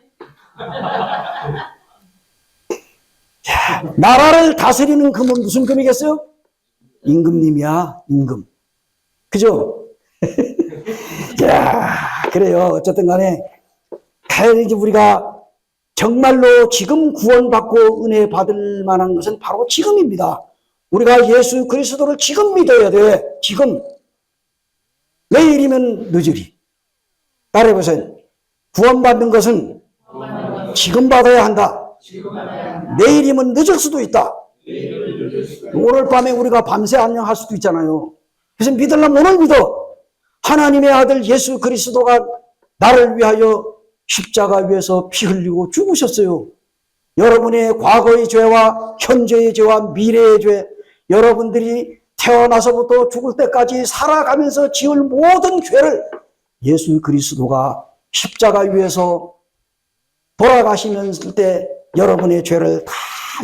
나라를 다스리는 금은 무슨 금이겠어요? 임금님이야, 임금. 그죠? 그래요. 어쨌든 간에 우리가 정말로 지금 구원받고 은혜 받을 만한 것은 바로 지금입니다. 우리가 예수 그리스도를 지금 믿어야 돼. 지금. 내일이면 늦으리. 따라해보세요. 구원받는 것은 지금 받아야 한다. 내일이면 늦을 수도 있다. 오늘 밤에 우리가 밤새 안녕할 수도 있잖아요. 그래서 믿으려면 오늘 믿어. 하나님의 아들 예수 그리스도가 나를 위하여 십자가 위에서 피 흘리고 죽으셨어요. 여러분의 과거의 죄와 현재의 죄와 미래의 죄, 여러분들이 태어나서부터 죽을 때까지 살아가면서 지을 모든 죄를 예수 그리스도가 십자가 위에서 돌아가시면서 때 여러분의 죄를 다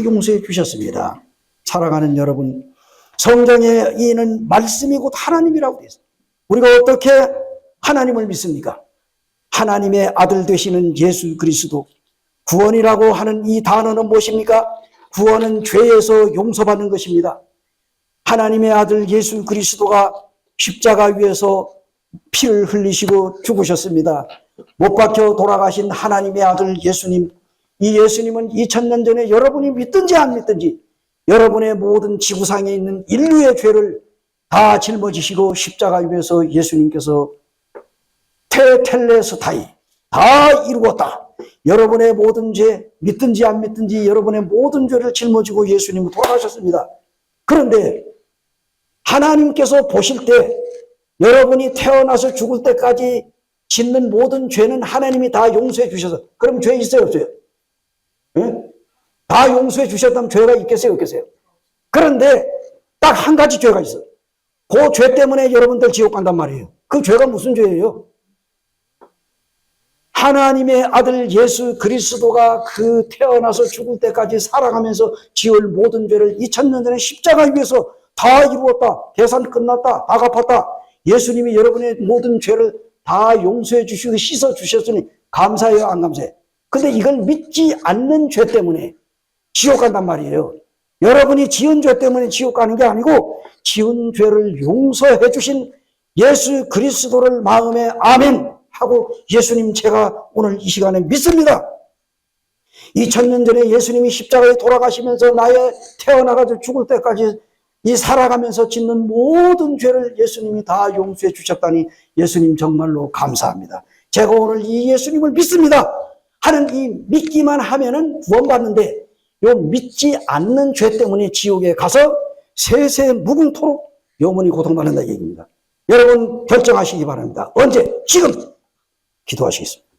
용서해 주셨습니다. 사랑하는 여러분, 성경에 이는 말씀이 곧 하나님이라고 되어 있습니다. 우리가 어떻게 하나님을 믿습니까? 하나님의 아들 되시는 예수 그리스도. 구원이라고 하는 이 단어는 무엇입니까? 구원은 죄에서 용서받는 것입니다. 하나님의 아들 예수 그리스도가 십자가 위에서 피를 흘리시고 죽으셨습니다. 못 박혀 돌아가신 하나님의 아들 예수님. 이 예수님은 2000년 전에 여러분이 믿든지 안 믿든지 여러분의 모든 지구상에 있는 인류의 죄를 다 짊어지시고 십자가 위에서 예수님께서 테텔레스타이 다 이루었다. 여러분의 모든 죄, 믿든지 안 믿든지 여러분의 모든 죄를 짊어지고 예수님은 돌아가셨습니다. 그런데 하나님께서 보실 때 여러분이 태어나서 죽을 때까지 짓는 모든 죄는 하나님이 다 용서해 주셔서, 그럼 죄 있어요, 없어요? 네? 다 용서해 주셨다면 죄가 있겠어요, 없겠어요? 그런데 딱 한 가지 죄가 있어요. 그 죄 때문에 여러분들 지옥 간단 말이에요. 그 죄가 무슨 죄예요? 하나님의 아들 예수 그리스도가 그 태어나서 죽을 때까지 살아가면서 지을 모든 죄를 2000년 전에 십자가 위에서 다 이루었다. 계산 끝났다. 다 갚았다. 예수님이 여러분의 모든 죄를 다 용서해 주시고 씻어 주셨으니 감사해요, 안 감사해요? 근데 이걸 믿지 않는 죄 때문에 지옥 간단 말이에요. 여러분이 지은 죄 때문에 지옥 가는 게 아니고 지은 죄를 용서해 주신 예수 그리스도를 마음에 아멘 하고 예수님 제가 오늘 이 시간에 믿습니다. 2000년 전에 예수님이 십자가에 돌아가시면서 나의 태어나가지고 죽을 때까지 이 살아가면서 짓는 모든 죄를 예수님이 다 용서해 주셨다니 예수님 정말로 감사합니다. 제가 오늘 이 예수님을 믿습니다 하는 이 믿기만 하면은 구원받는데 요 믿지 않는 죄 때문에 지옥에 가서 세세 무궁토록 영원히 고통받는다 얘기입니다. 여러분 결정하시기 바랍니다. 언제? 지금 기도하시겠습니다.